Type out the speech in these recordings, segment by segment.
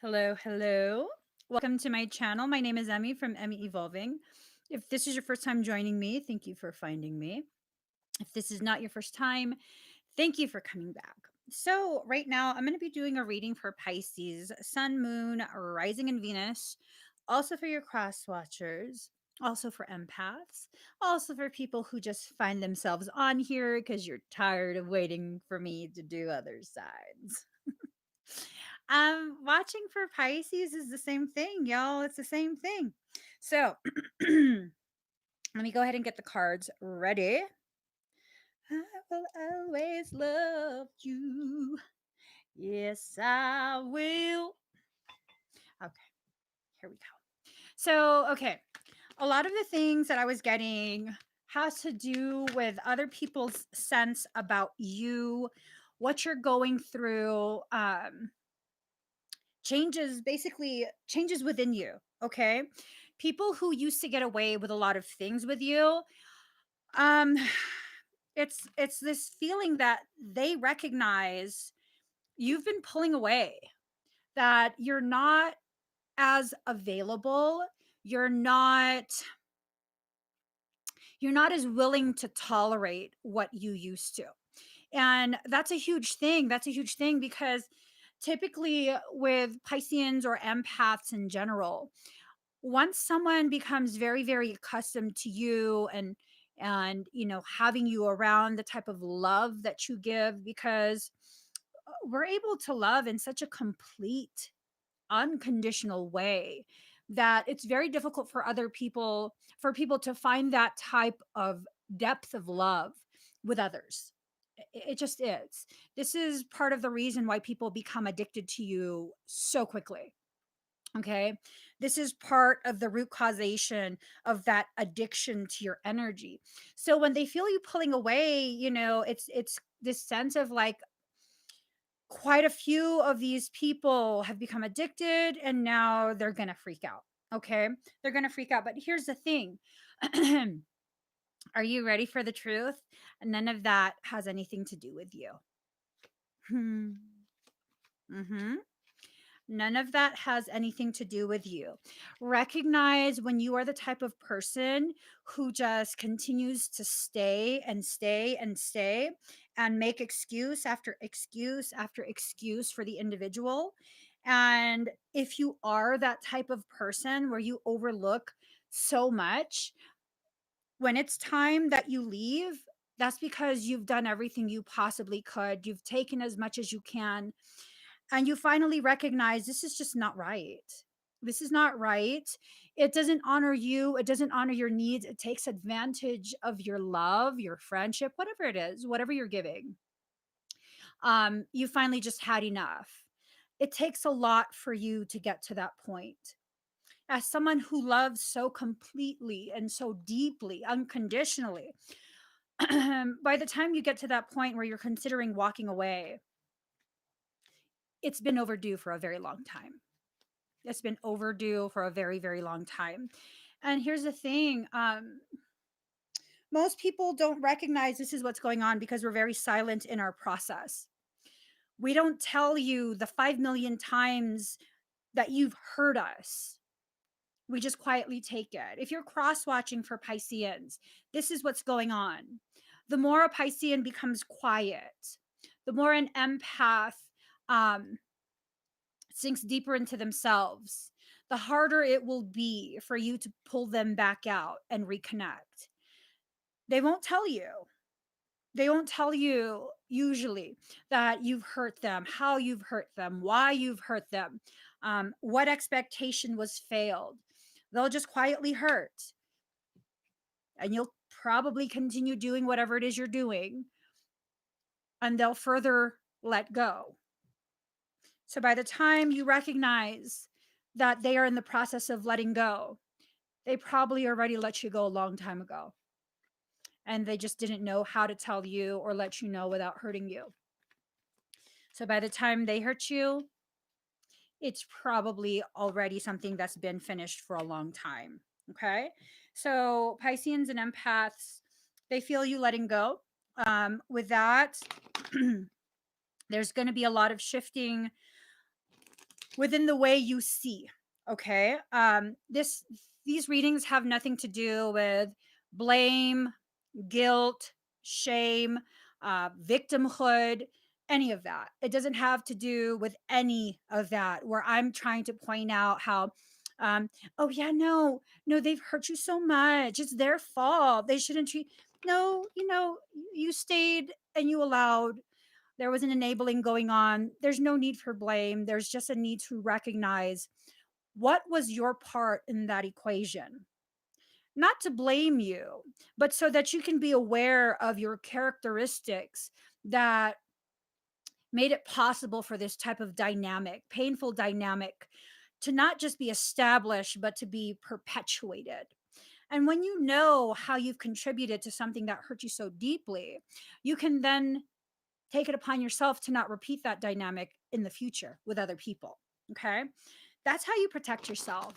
Hello, hello. Welcome to my channel. My name is Emmie from Emmie Evolving. If this is your first time joining me, thank you for finding me. If this is not your first time, thank you for coming back. So, right now, I'm going to be doing a reading for Pisces, Sun, Moon, Rising, and Venus, also for your cross watchers, also for empaths, also for people who just find themselves on here because you're tired of waiting for me to do other sides. Watching for Pisces is the same thing, y'all. It's the same thing. So let me go ahead and get the cards ready. I will always love you. Yes, I will. Okay, here we go. So, okay, a lot of the things that I was getting has to do with other people's sense about you, what you're going through, changes within you. Okay, people who used to get away with a lot of things with you, um it's this feeling that they recognize you've been pulling away, that you're not as available, you're not you're not as willing to tolerate what you used to. And that's a huge thing because typically with Pisceans or empaths in general, once someone becomes very very accustomed to you and having you around, the type of love that you give, because we're able to love in such a complete unconditional way that it's very difficult for other people, for people to find that type of depth of love with others. It just is. This is part of the reason why people become addicted to you so quickly. Okay. This is part of the root causation of that addiction to your energy. So when they feel you pulling away, it's this sense of like quite a few of these people have become addicted and now they're going to freak out. Okay. They're going to freak out. But here's the thing. Are you ready for the truth? None of that has anything to do with you. Hmm. Mm-hmm. None of that has anything to do with you. Recognize when you are the type of person who just continues to stay and stay and stay and make excuse after excuse after excuse for the individual. And if you are that type of person where you overlook so much, when it's time that you leave, that's because you've done everything you possibly could. You've taken as much as you can, and you finally recognize this is just not right. This is not right. It doesn't honor you. It doesn't honor your needs. It takes advantage of your love, your friendship, whatever it is, whatever you're giving. You finally just had enough. It takes a lot for you to get to that point. As someone who loves so completely and so deeply, unconditionally, by the time you get to that point where you're considering walking away, it's been overdue for a very long time. It's been overdue for a very, very long time. And here's the thing, most people don't recognize this is what's going on because we're very silent in our process. We don't tell you the 5 million times that you've hurt us. We just quietly take it. If you're cross watching for Pisceans, this is what's going on. The more a Piscean becomes quiet, the more an empath um, sinks deeper into themselves, the harder it will be for you to pull them back out and reconnect. They won't tell you. They won't tell you usually that you've hurt them, how you've hurt them, why you've hurt them, what expectation was failed. They'll just quietly hurt. And you'll probably continue doing whatever it is you're doing, and they'll further let go. So by the time you recognize that they are in the process of letting go, they probably already let you go a long time ago. And they just didn't know how to tell you or let you know without hurting you. So by the time they hurt you, it's probably already something that's been finished for a long time. Okay. So Pisceans and empaths, they feel you letting go. With that, there's going to be a lot of shifting within the way you see. Okay. These readings have nothing to do with blame, guilt, shame, victimhood, any of that. It doesn't have to do with any of that, where I'm trying to point out how, um, oh, yeah, no, they've hurt you so much. It's their fault. They shouldn't treat. No, you stayed and you allowed. There was an enabling going on. There's no need for blame. There's just a need to recognize what was your part in that equation. Not to blame you, but so that you can be aware of your characteristics that made it possible for this type of dynamic, painful dynamic, to not just be established, but to be perpetuated. And when you know how you've contributed to something that hurt you so deeply, you can then take it upon yourself to not repeat that dynamic in the future with other people. Okay. That's how you protect yourself.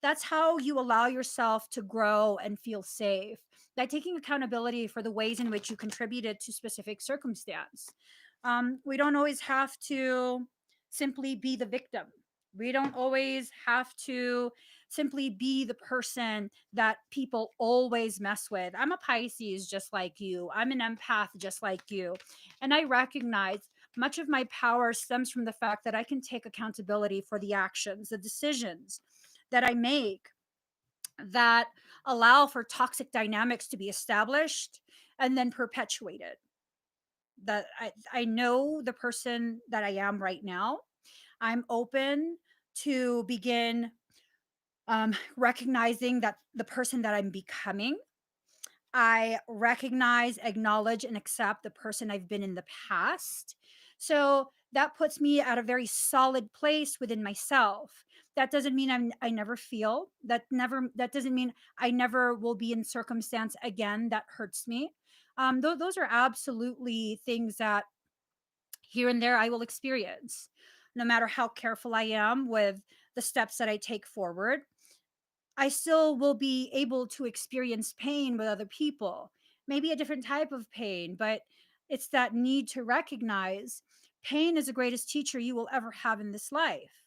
That's how you allow yourself to grow and feel safe, by taking accountability for the ways in which you contributed to specific circumstance. We don't always have to simply be the victim. We don't always have to simply be the person that people always mess with. I'm a Pisces just like you. I'm an empath just like you. And I recognize much of my power stems from the fact that I can take accountability for the actions, the decisions that I make that allow for toxic dynamics to be established and then perpetuated. That I know the person that I am right now. I'm open to begin recognizing that the person that I'm becoming. I recognize, acknowledge, and accept the person I've been in the past. So that puts me at a very solid place within myself. That doesn't mean I never feel. That doesn't mean I never will be in circumstance again that hurts me. Those are absolutely things that here and there I will experience, no matter how careful I am with the steps that I take forward. I still will be able to experience pain with other people, maybe a different type of pain, but it's that need to recognize pain is the greatest teacher you will ever have in this life.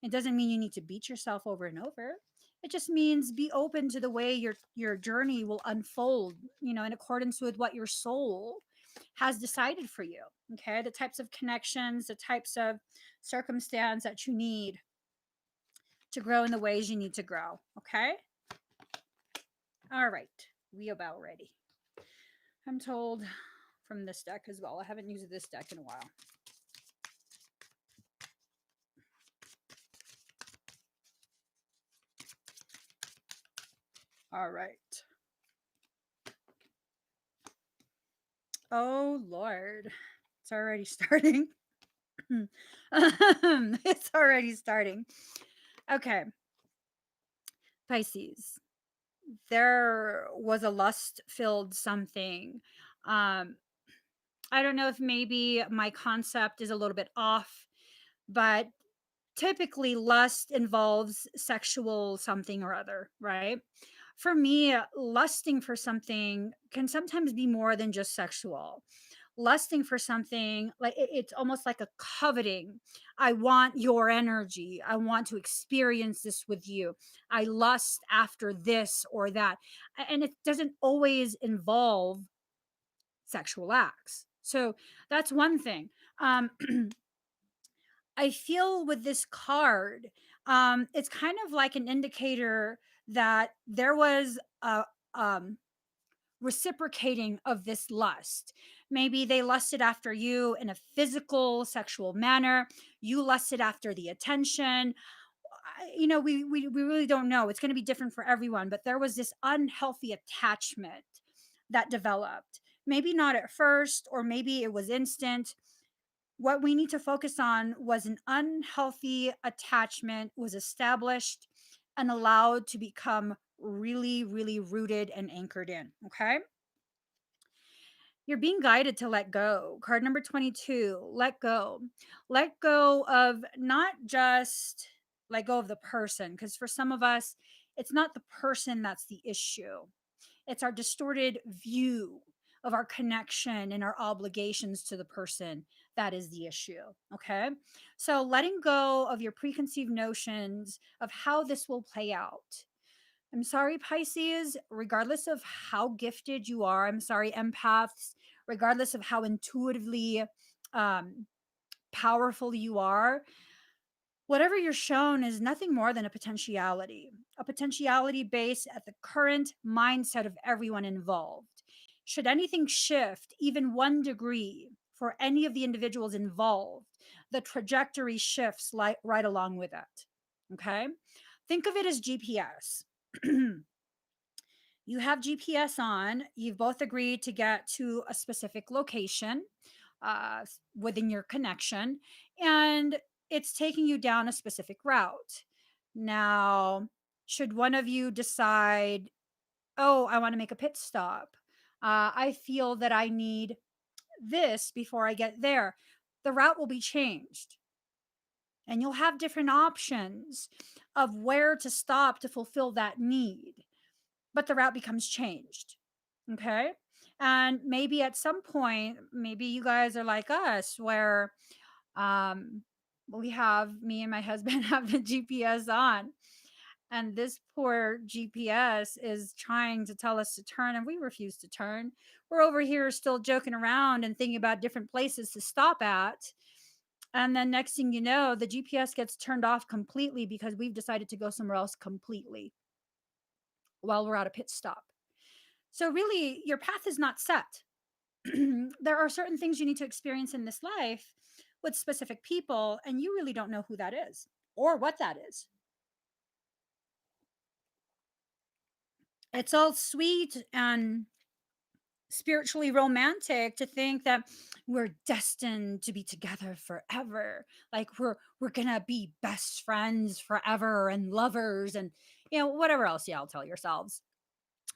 It doesn't mean you need to beat yourself over and over. It just means be open to the way your journey will unfold, in accordance with what your soul has decided for you. Okay, the types of connections, the types of circumstance that you need to grow in the ways you need to grow. Okay. All right, we about ready. I'm told from this deck as well. I haven't used this deck in a while. All right. Oh Lord, it's already starting. It's already starting. Okay, Pisces. There was a lust-filled something. Um, I don't know if maybe my concept is a little bit off, but typically lust involves sexual something or other, right? For me, lusting for something can sometimes be more than just sexual. Lusting for something, like it's almost like a coveting. I want your energy. I want to experience this with you. I lust after this or that. And it doesn't always involve sexual acts. So that's one thing. Um, I feel with this card, it's kind of like an indicator that there was a um, reciprocating of this lust. Maybe they lusted after you in a physical, sexual manner. You lusted after the attention. We really don't know. It's going to be different for everyone, but there was this unhealthy attachment that developed. Maybe not at first, or maybe it was instant. What we need to focus on was an unhealthy attachment was established and allowed to become really, really rooted and anchored in. Okay. You're being guided to let go. Card number 22, let go. Let go of not just let go of the person, because for some of us, it's not the person that's the issue, it's our distorted view of our connection and our obligations to the person that is the issue. Okay. So letting go of your preconceived notions of how this will play out. I'm sorry, Pisces, regardless of how gifted you are. I'm sorry, empaths, regardless of how intuitively um, powerful you are. Whatever you're shown is nothing more than a potentiality based at the current mindset of everyone involved. Should anything shift, even 1 degree, for any of the individuals involved, the trajectory shifts right along with it. Okay? Think of it as GPS. You have GPS on, you've both agreed to get to a specific location within your connection, and it's taking you down a specific route. Now, should one of you decide, oh, I want to make a pit stop, I feel that I need this before I get there, the route will be changed. And you'll have different options of where to stop to fulfill that need, but the route becomes changed. Okay. And maybe at some point, maybe you guys are like us, where um, we have, me and my husband have the GPS on, and this poor GPS is trying to tell us to turn, and we refuse to turn. We're over here still joking around and thinking about different places to stop at. And then next thing you know, the GPS gets turned off completely because we've decided to go somewhere else completely while we're at a pit stop. So, really, your path is not set. There are certain things you need to experience in this life with specific people, and you really don't know who that is or what that is. It's all sweet and spiritually romantic to think that we're destined to be together forever, like we're gonna be best friends forever and lovers, and whatever else y'all tell yourselves.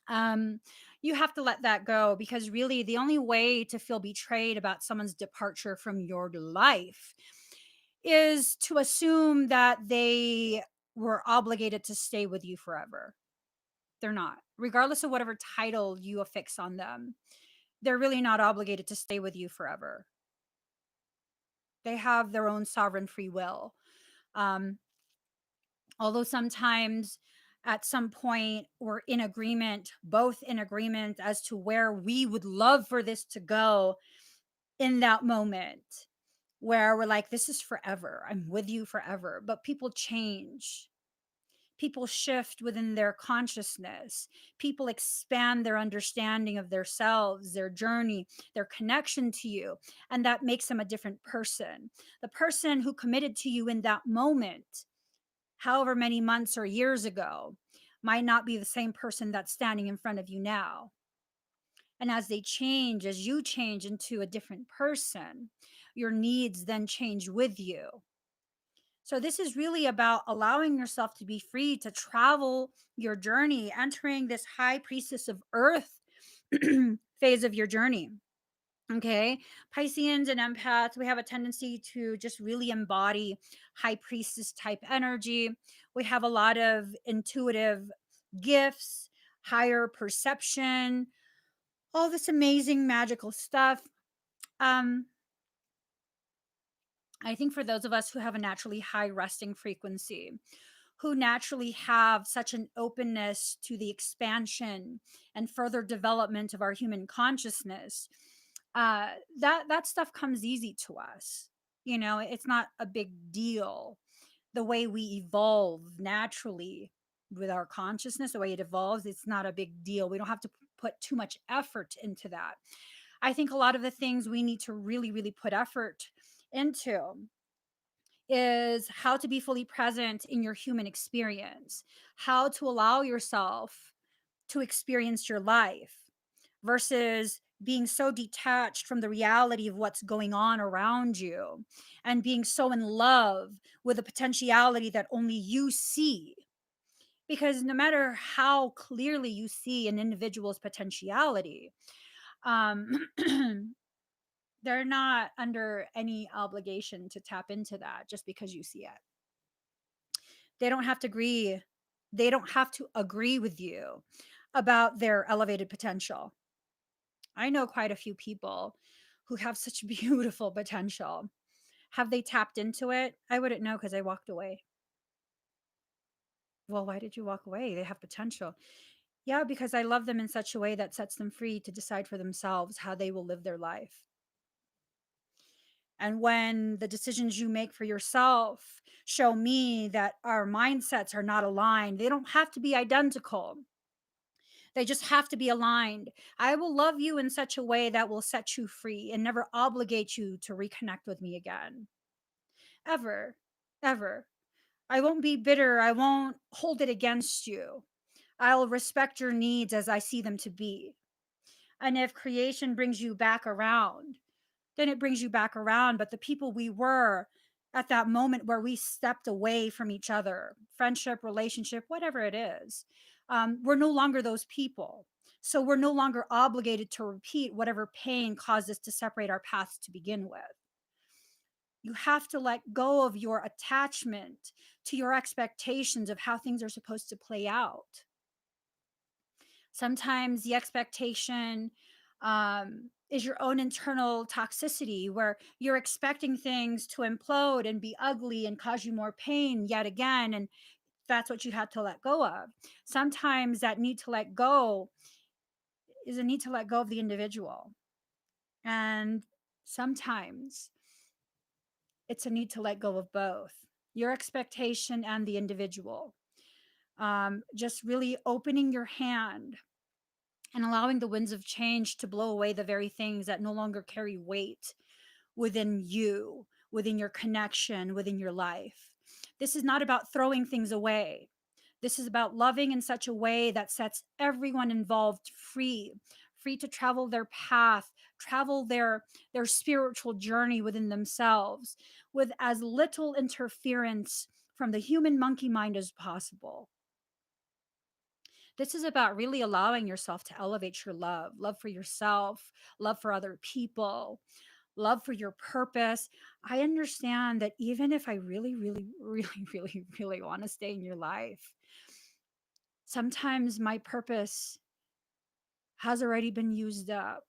um you have to let that go, because really the only way to feel betrayed about someone's departure from your life is to assume that they were obligated to stay with you forever. They're not, regardless of whatever title you affix on them. They're really not obligated to stay with you forever. They have their own sovereign free will. um Although sometimes at some point we're in agreement, both in agreement as to where we would love for this to go in that moment, where we're like, this is forever, I'm with you forever. But people change, people shift within their consciousness, people expand their understanding of themselves, their journey, their connection to you, and that makes them a different person. The person who committed to you in that moment, however many months or years ago, might not be the same person that's standing in front of you now. And as they change, as you change into a different person, your needs then change with you. So, this is really about allowing yourself to be free to travel your journey, entering this high priestess of earth phase of your journey. Okay. Pisceans and empaths, we have a tendency to just really embody high priestess type energy. We have a lot of intuitive gifts, higher perception, all this amazing magical stuff. Um, I think for those of us who have a naturally high resting frequency, who naturally have such an openness to the expansion and further development of our human consciousness, that stuff comes easy to us. It's not a big deal. The way we evolve naturally with our consciousness, the way it evolves, it's not a big deal. We don't have to put too much effort into that. I think a lot of the things we need to really, really put effort into is how to be fully present in your human experience, how to allow yourself to experience your life versus being so detached from the reality of what's going on around you and being so in love with the potentiality that only you see. Because no matter how clearly you see an individual's potentiality, um, they're not under any obligation to tap into that just because you see it. They don't have to agree. They don't have to agree with you about their elevated potential. I know quite a few people who have such beautiful potential. Have they tapped into it? I wouldn't know because I walked away. Well, why did you walk away? They have potential. Yeah, because I love them in such a way that sets them free to decide for themselves how they will live their life. And when the decisions you make for yourself show me that our mindsets are not aligned, they don't have to be identical. They just have to be aligned. I will love you in such a way that will set you free and never obligate you to reconnect with me again. Ever, ever. I won't be bitter. I won't hold it against you. I'll respect your needs as I see them to be. And if creation brings you back around, then it brings you back around. But the people we were at that moment where we stepped away from each other, friendship, relationship, whatever it is, we're no longer those people. So we're no longer obligated to repeat whatever pain caused us to separate our paths to begin with. You have to let go of your attachment to your expectations of how things are supposed to play out. Sometimes the expectation is your own internal toxicity where you're expecting things to implode and be ugly and cause you more pain yet again. And that's what you have to let go of. Sometimes that need to let go is a need to let go of the individual. And sometimes it's a need to let go of both your expectation and the individual. Just really opening your hand and allowing the winds of change to blow away the very things that no longer carry weight within you, within your connection, within your life. This is not about throwing things away. This is about loving in such a way that sets everyone involved free, free to travel their path, travel their spiritual journey within themselves with as little interference from the human monkey mind as possible. This is about really allowing yourself to elevate your love, love for yourself, love for other people, love for your purpose. I understand that even if I really, really, really, really, really want to stay in your life, sometimes my purpose has already been used up.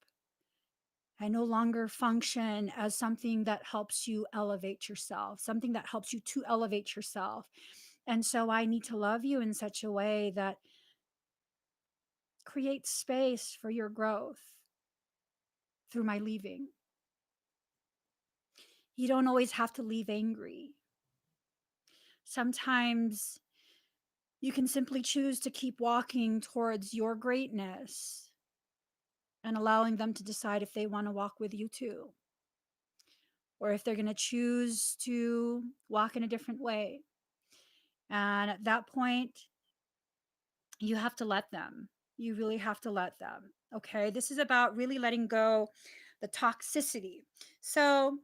I no longer function as something that helps you elevate yourself, something that helps you to elevate yourself. And so I need to love you in such a way that creates space for your growth through my leaving. You don't always have to leave angry. Sometimes you can simply choose to keep walking towards your greatness and allowing them to decide if they want to walk with you too, or if they're going to choose to walk in a different way. And at that point, you have to let them. You really have to let them. Okay. This is about really letting go the toxicity. So,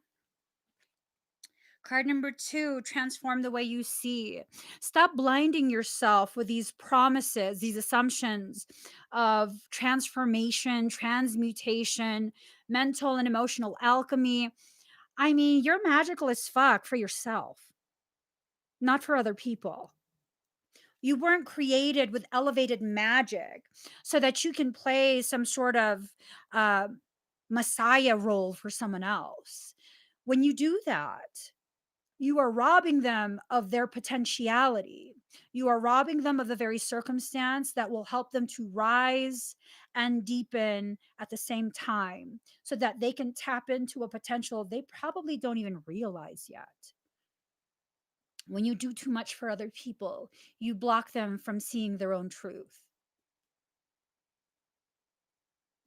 card number 2, transform the way you see. Stop blinding yourself with these promises, these assumptions of transformation, transmutation, mental and emotional alchemy. I mean, you're magical as fuck for yourself, not for other people. You weren't created with elevated magic so that you can play some sort of uh, messiah role for someone else. When you do that, you are robbing them of their potentiality. You are robbing them of the very circumstance that will help them to rise and deepen at the same time so that they can tap into a potential they probably don't even realize yet. When you do too much for other people, you block them from seeing their own truth.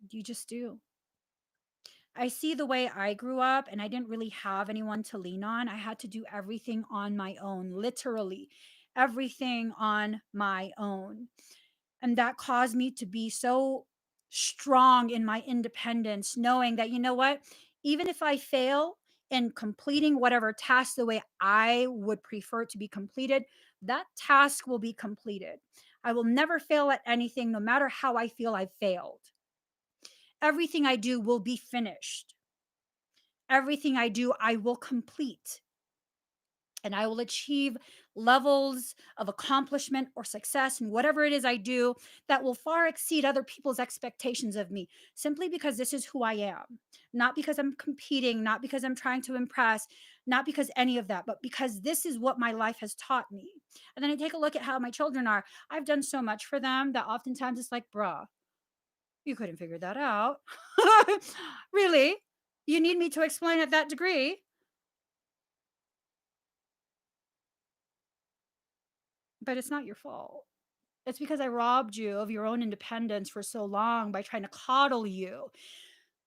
You just do. I see the way I grew up, and I didn't really have anyone to lean on. I had to do everything on my own, literally, everything on my own. And that caused me to be so strong in my independence, knowing that, you know what, even if I fail in completing whatever task the way I would prefer it to be completed, that task will be completed. I will never fail at anything, no matter how I feel I've failed. Everything I do will be finished. Everything I do, I will complete. and I will achieve levels of accomplishment or success in whatever it is I do that will far exceed other people's expectations of me, simply because this is who I am. Not because I'm competing, not because I'm trying to impress, not because any of that, but because this is what my life has taught me. And then I take a look at how my children are. I've done so much for them that oftentimes it's like, bruh, you couldn't figure that out. Really? You need me to explain at that degree? But it's not your fault. It's because I robbed you of your own independence for so long by trying to coddle you,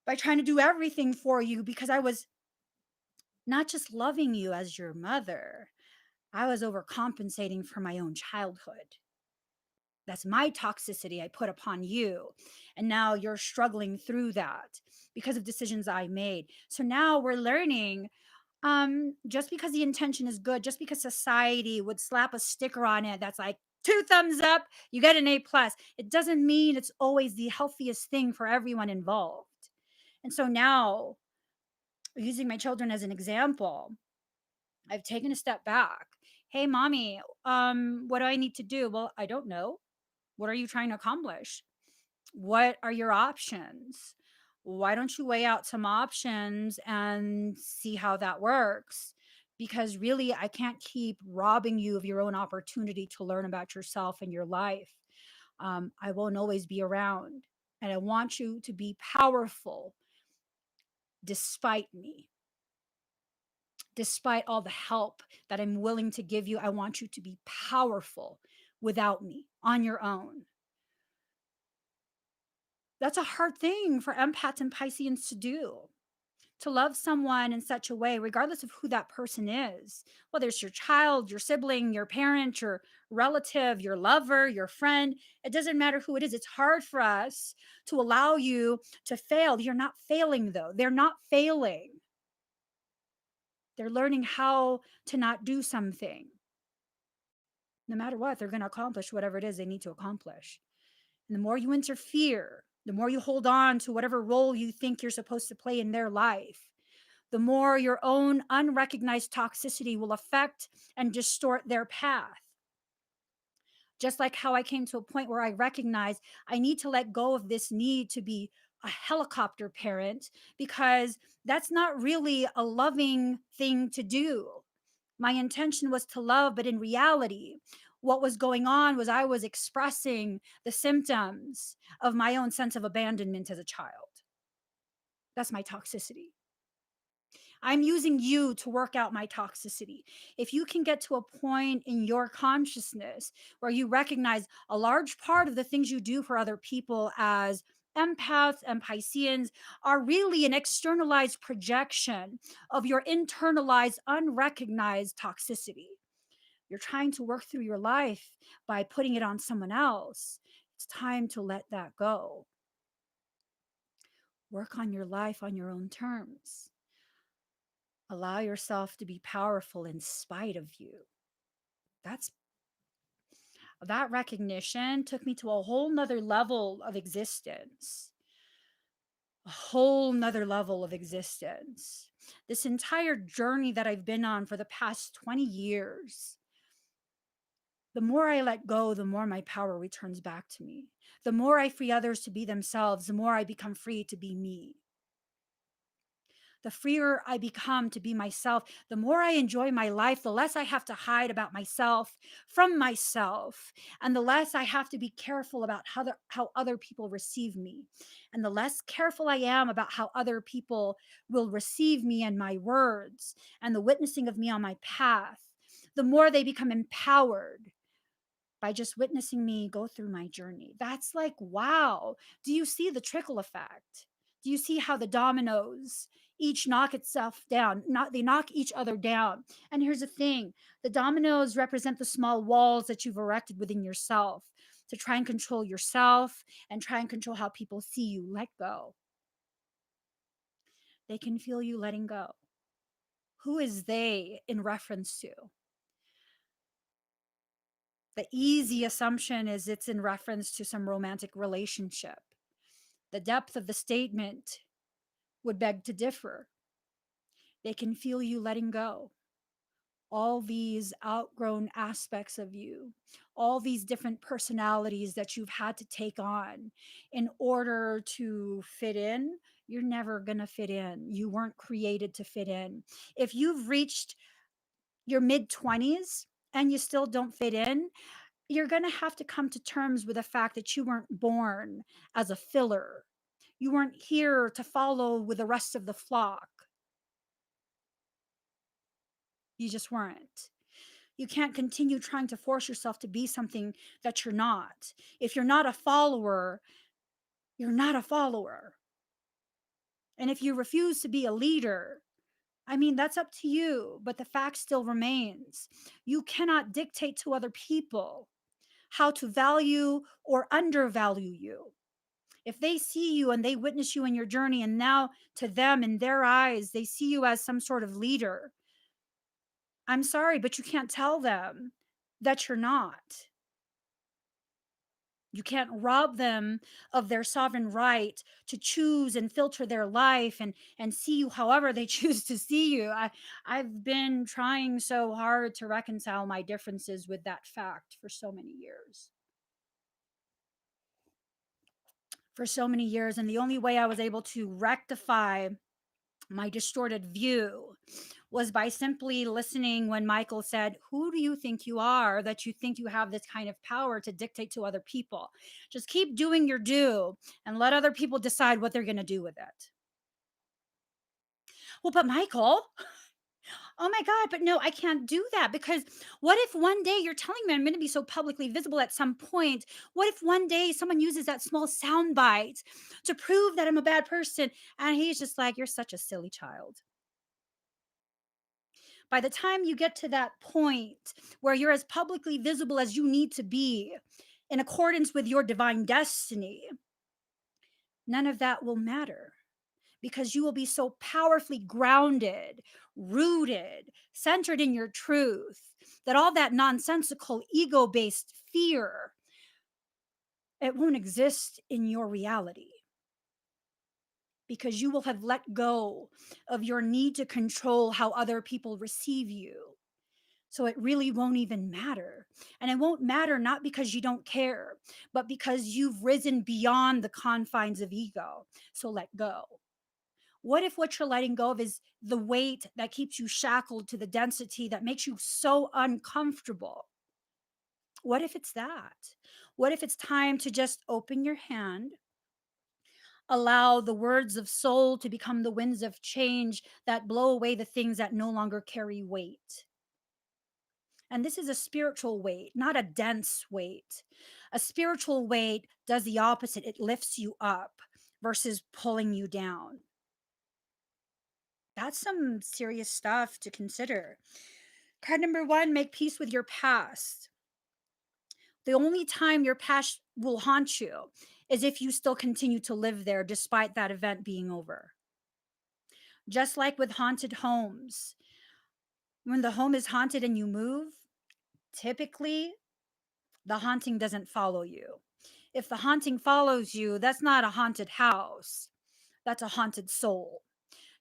by trying to do everything for you, because I was not just loving you as your mother, I was overcompensating for my own childhood. That's my toxicity I put upon you. And now you're struggling through that because of decisions I made. So now we're learning, just because the intention is good, just because society would slap a sticker on it that's like 2 thumbs up, you get an A+, it doesn't mean it's always the healthiest thing for everyone involved. And so now, using my children as an example, I've taken a step back. Hey, mommy, what do I need to do? Well, I don't know. What are you trying to accomplish? What are your options? Why don't you weigh out some options and see how that works? Because really, I can't keep robbing you of your own opportunity to learn about yourself and your life. I won't always be around. And I want you to be powerful despite me, despite all the help that I'm willing to give you. I want you to be powerful without me on your own. That's a hard thing for empaths and Pisceans to do. To love someone in such a way, regardless of who that person is, whether it's your child, your sibling, your parent, your relative, your lover, your friend, it doesn't matter who it is. It's hard for us to allow you to fail. You're not failing, though. They're not failing. They're learning how to not do something. No matter what, they're going to accomplish whatever it is they need to accomplish. And the more you interfere, the more you hold on to whatever role you think you're supposed to play in their life, the more your own unrecognized toxicity will affect and distort their path. Just like how I came to a point where I recognize I need to let go of this need to be a helicopter parent, because that's not really a loving thing to do. My intention was to love, but in reality, what was going on was I was expressing the symptoms of my own sense of abandonment as a child. That's my toxicity. I'm using you to work out my toxicity. If you can get to a point in your consciousness where you recognize a large part of the things you do for other people as empaths and Pisceans are really an externalized projection of your internalized, unrecognized toxicity. You're trying to work through your life by putting it on someone else. It's time to let that go. Work on your life on your own terms. Allow yourself to be powerful in spite of you. That's that recognition took me to a whole nother level of existence. A whole nother level of existence. This entire journey that I've been on for the past 20 years, the more I let go, the more my power returns back to me. The more I free others to be themselves, the more I become free to be me. The freer I become to be myself, the more I enjoy my life, the less I have to hide about myself from myself, and the less I have to be careful about how other people receive me. And the less careful I am about how other people will receive me and my words and the witnessing of me on my path, the more they become empowered by just witnessing me go through my journey. That's like, wow. Do you see the trickle effect? Do you see how the dominoes each knock itself down? Not they knock each other down. And here's the thing: the dominoes represent the small walls that you've erected within yourself to try and control yourself and try and control how people see you. Let go. They can feel you letting go. Who is they in reference to? The easy assumption is it's in reference to some romantic relationship. The depth of the statement would beg to differ. They can feel you letting go. all these outgrown aspects of you, all these different personalities that you've had to take on in order to fit in. You're never going to fit in. You weren't created to fit in. If you've reached your mid 20s and you still don't fit in, you're going to have to come to terms with the fact that you weren't born as a filler. You weren't here to follow with the rest of the flock. You just weren't. You can't continue trying to force yourself to be something that you're not. If you're not a follower, you're not a follower. And if you refuse to be a leader, I mean, that's up to you, but the fact still remains. You cannot dictate to other people how to value or undervalue you. If they see you and they witness you in your journey, and now to them, in their eyes, they see you as some sort of leader, I'm sorry, but you can't tell them that you're not. You can't rob them of their sovereign right to choose and filter their life and see you however they choose to see you. I've been trying so hard to reconcile my differences with that fact for so many years. For so many years. And the only way I was able to rectify my distorted view was by simply listening when Michael said, "Who do you think you are that you think you have this kind of power to dictate to other people? Just keep doing your due and let other people decide what they're going to do with it." Well, but Michael, oh my God, but no, I can't do that because what if one day you're telling me I'm going to be so publicly visible at some point? What if one day someone uses that small sound bite to prove that I'm a bad person? And he's just like, "You're such a silly child." By the time you get to that point where you're as publicly visible as you need to be in accordance with your divine destiny, none of that will matter because you will be so powerfully grounded, rooted, centered in your truth that all that nonsensical ego based fear, it won't exist in your reality because you will have let go of your need to control how other people receive you. So it really won't even matter. And it won't matter not because you don't care, but because you've risen beyond the confines of ego. So let go. What if what you're letting go of is the weight that keeps you shackled to the density that makes you so uncomfortable? What if it's that? What if it's time to just open your hand, allow the words of soul to become the winds of change that blow away the things that no longer carry weight? And this is a spiritual weight, not a dense weight. A spiritual weight does the opposite, it lifts you up versus pulling you down. That's some serious stuff to consider. Card number one, make peace with your past. The only time your past will haunt you is if you still continue to live there despite that event being over. Just like with haunted homes, when the home is haunted and you move, typically the haunting doesn't follow you. If the haunting follows you, that's not a haunted house, that's a haunted soul.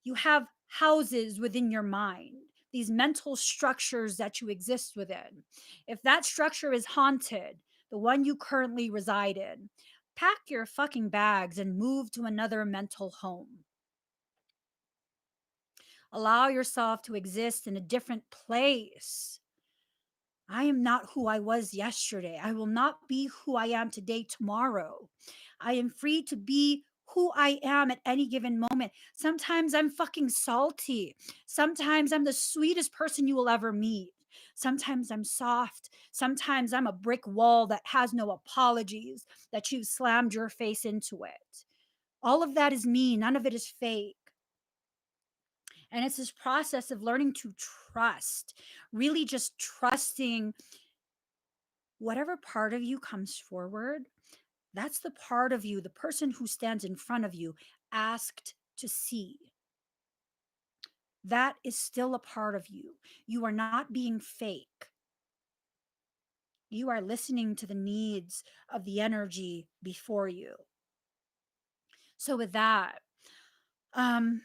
You have houses within your mind, these mental structures that you exist within. If that structure is haunted, the one you currently reside in, pack your fucking bags and move to another mental home. Allow yourself to exist in a different place. I am not who I was yesterday. I will not be who I am today, tomorrow. I am free to be who I am at any given moment. Sometimes I'm fucking salty. Sometimes I'm the sweetest person you will ever meet. Sometimes I'm soft. Sometimes I'm a brick wall that has no apologies, that you've slammed your face into it. All of that is me. None of it is fake. And it's this process of learning to trust, really just trusting whatever part of you comes forward, that's the part of you, the person who stands in front of you, asked to see. That is still a part of you. You are not being fake. You are listening to the needs of the energy before you. So, with that, um,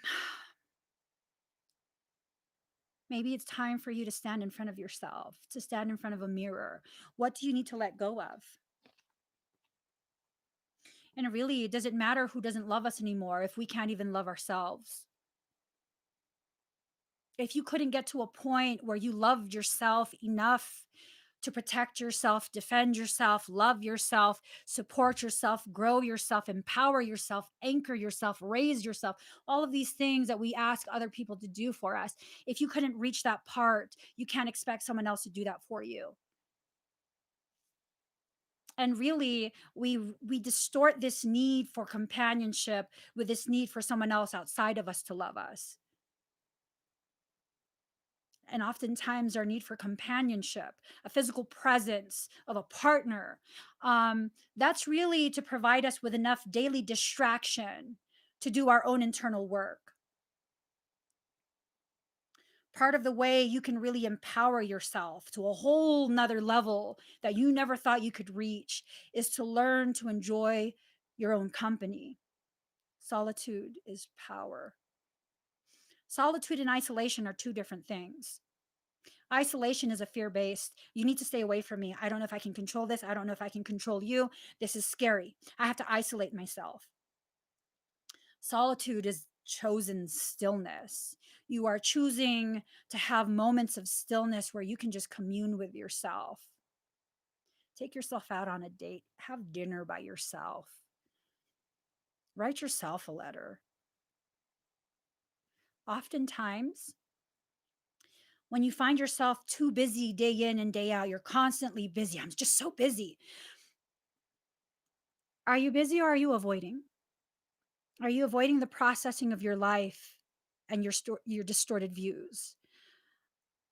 Maybe it's time for you to stand in front of yourself, to stand in front of a mirror. What do you need to let go of? And really, does it matter who doesn't love us anymore if we can't even love ourselves? If you couldn't get to a point where you loved yourself enough to protect yourself, defend yourself, love yourself, support yourself, grow yourself, empower yourself, anchor yourself, raise yourself, all of these things that we ask other people to do for us. If you couldn't reach that part, you can't expect someone else to do that for you. And really, we distort this need for companionship with this need for someone else outside of us to love us. And oftentimes our need for companionship, a physical presence of a partner, that's really to provide us with enough daily distraction to do our own internal work. Part of the way you can really empower yourself to a whole nother level that you never thought you could reach is to learn to enjoy your own company. Solitude is power. Solitude and isolation are two different things. Isolation is a fear based. You need to stay away from me. I don't know if I can control this. I don't know if I can control you. This is scary. I have to isolate myself. Solitude is chosen stillness. You are choosing to have moments of stillness where you can just commune with yourself. Take yourself out on a date, have dinner by yourself, write yourself a letter. Oftentimes, when you find yourself too busy day in and day out, you're constantly busy. I'm just so busy. Are you busy or are you avoiding? Are you avoiding the processing of your life and your distorted views?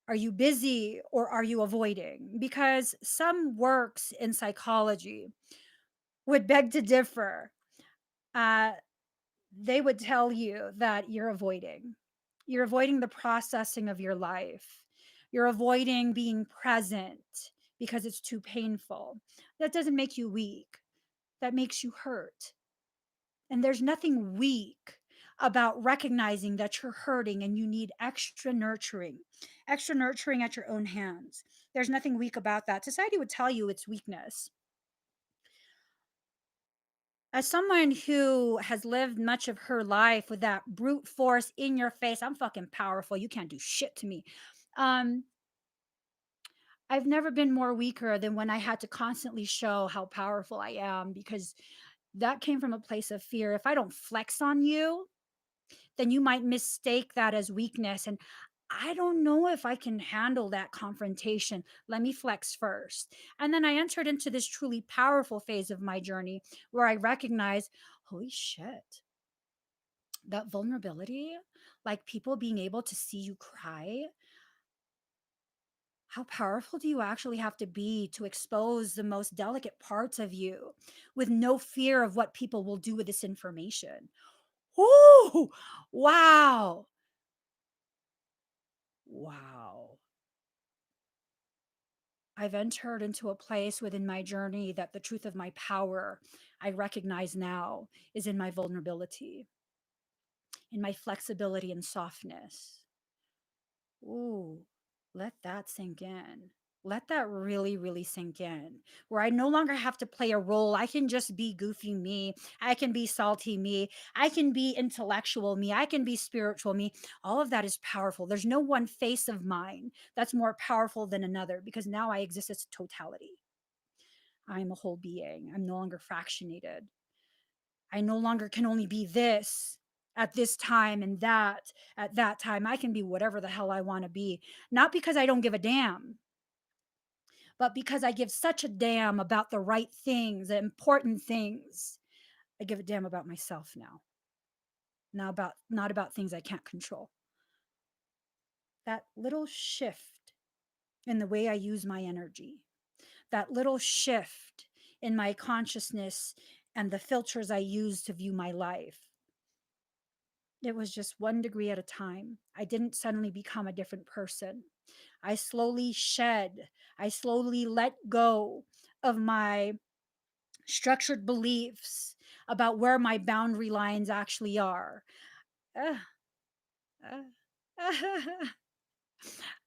Are you busy or are you avoiding? Because some works in psychology would beg to differ. Uh, they would tell you that you're avoiding. You're avoiding the processing of your life. You're avoiding being present because it's too painful. That doesn't make you weak. That makes you hurt. And there's nothing weak about recognizing that you're hurting and you need extra nurturing at your own hands. There's nothing weak about that. Society would tell you it's weakness. As someone who has lived much of her life with that brute force in your face, I'm fucking powerful. You can't do shit to me. Um, I've never been more weaker than when I had to constantly show how powerful I am because that came from a place of fear. If I don't flex on you, then you might mistake that as weakness. And I don't know if I can handle that confrontation. Let me flex first. And then I entered into this truly powerful phase of my journey where I recognize, holy shit, that vulnerability, like people being able to see you cry. How powerful do you actually have to be to expose the most delicate parts of you with no fear of what people will do with this information? Ooh, wow. Wow. I've entered into a place within my journey that the truth of my power I recognize now is in my vulnerability, in my flexibility and softness. Ooh, let that sink in. Let that really, really sink in. Where I no longer have to play a role. I can just be goofy me. I can be salty me. I can be intellectual me. I can be spiritual me. All of that is powerful. There's no one face of mine that's more powerful than another because now I exist as totality. I'm a whole being. I'm no longer fractionated. I no longer can only be this at this time and that at that time. I can be whatever the hell I want to be. Not because I don't give a damn, but because I give such a damn about the right things, the important things. I give a damn about myself now. Not about things I can't control. That little shift in the way I use my energy, that little shift in my consciousness and the filters I use to view my life. It was just 1 degree at a time. I didn't suddenly become a different person. I slowly shed, I slowly let go of my structured beliefs about where my boundary lines actually are. Uh, uh,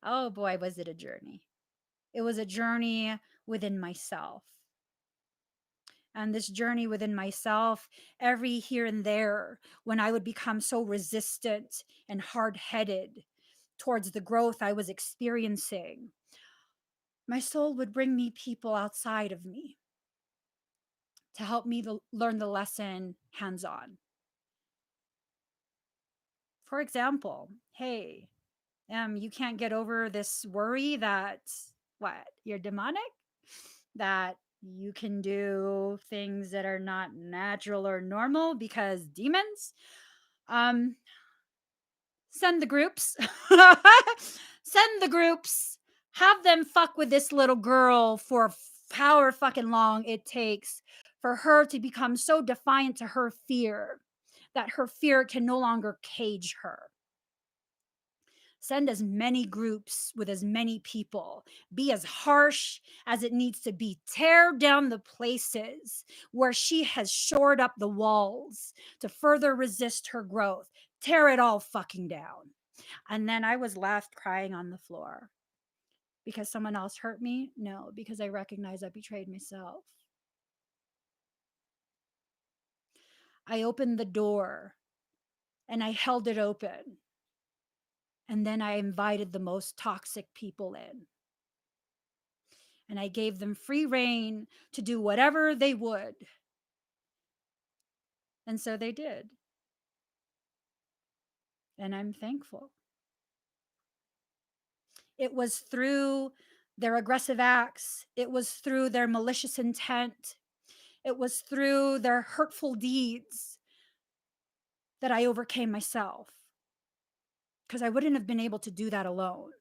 Oh boy, was it a journey. It was a journey within myself. And this journey within myself, every here and there, when I would become so resistant and hard headed towards the growth I was experiencing, my soul would bring me people outside of me to help me learn the lesson hands on. For example, hey, you can't get over this worry that what? You're demonic? That you can do things that are not natural or normal because demons? Um, Send the groups. Send the groups. Have them fuck with this little girl for however fucking long it takes for her to become so defiant to her fear that her fear can no longer cage her. Send as many groups with as many people. Be as harsh as it needs to be. Tear down the places where she has shored up the walls to further resist her growth. Tear it all fucking down. And then I was left crying on the floor. Because someone else hurt me? No, because I recognize I betrayed myself. I opened the door and I held it open. And then I invited the most toxic people in. And I gave them free reign to do whatever they would. And so they did. And I'm thankful. It was through their aggressive acts, it was through their malicious intent, it was through their hurtful deeds that I overcame myself. Because I wouldn't have been able to do that alone.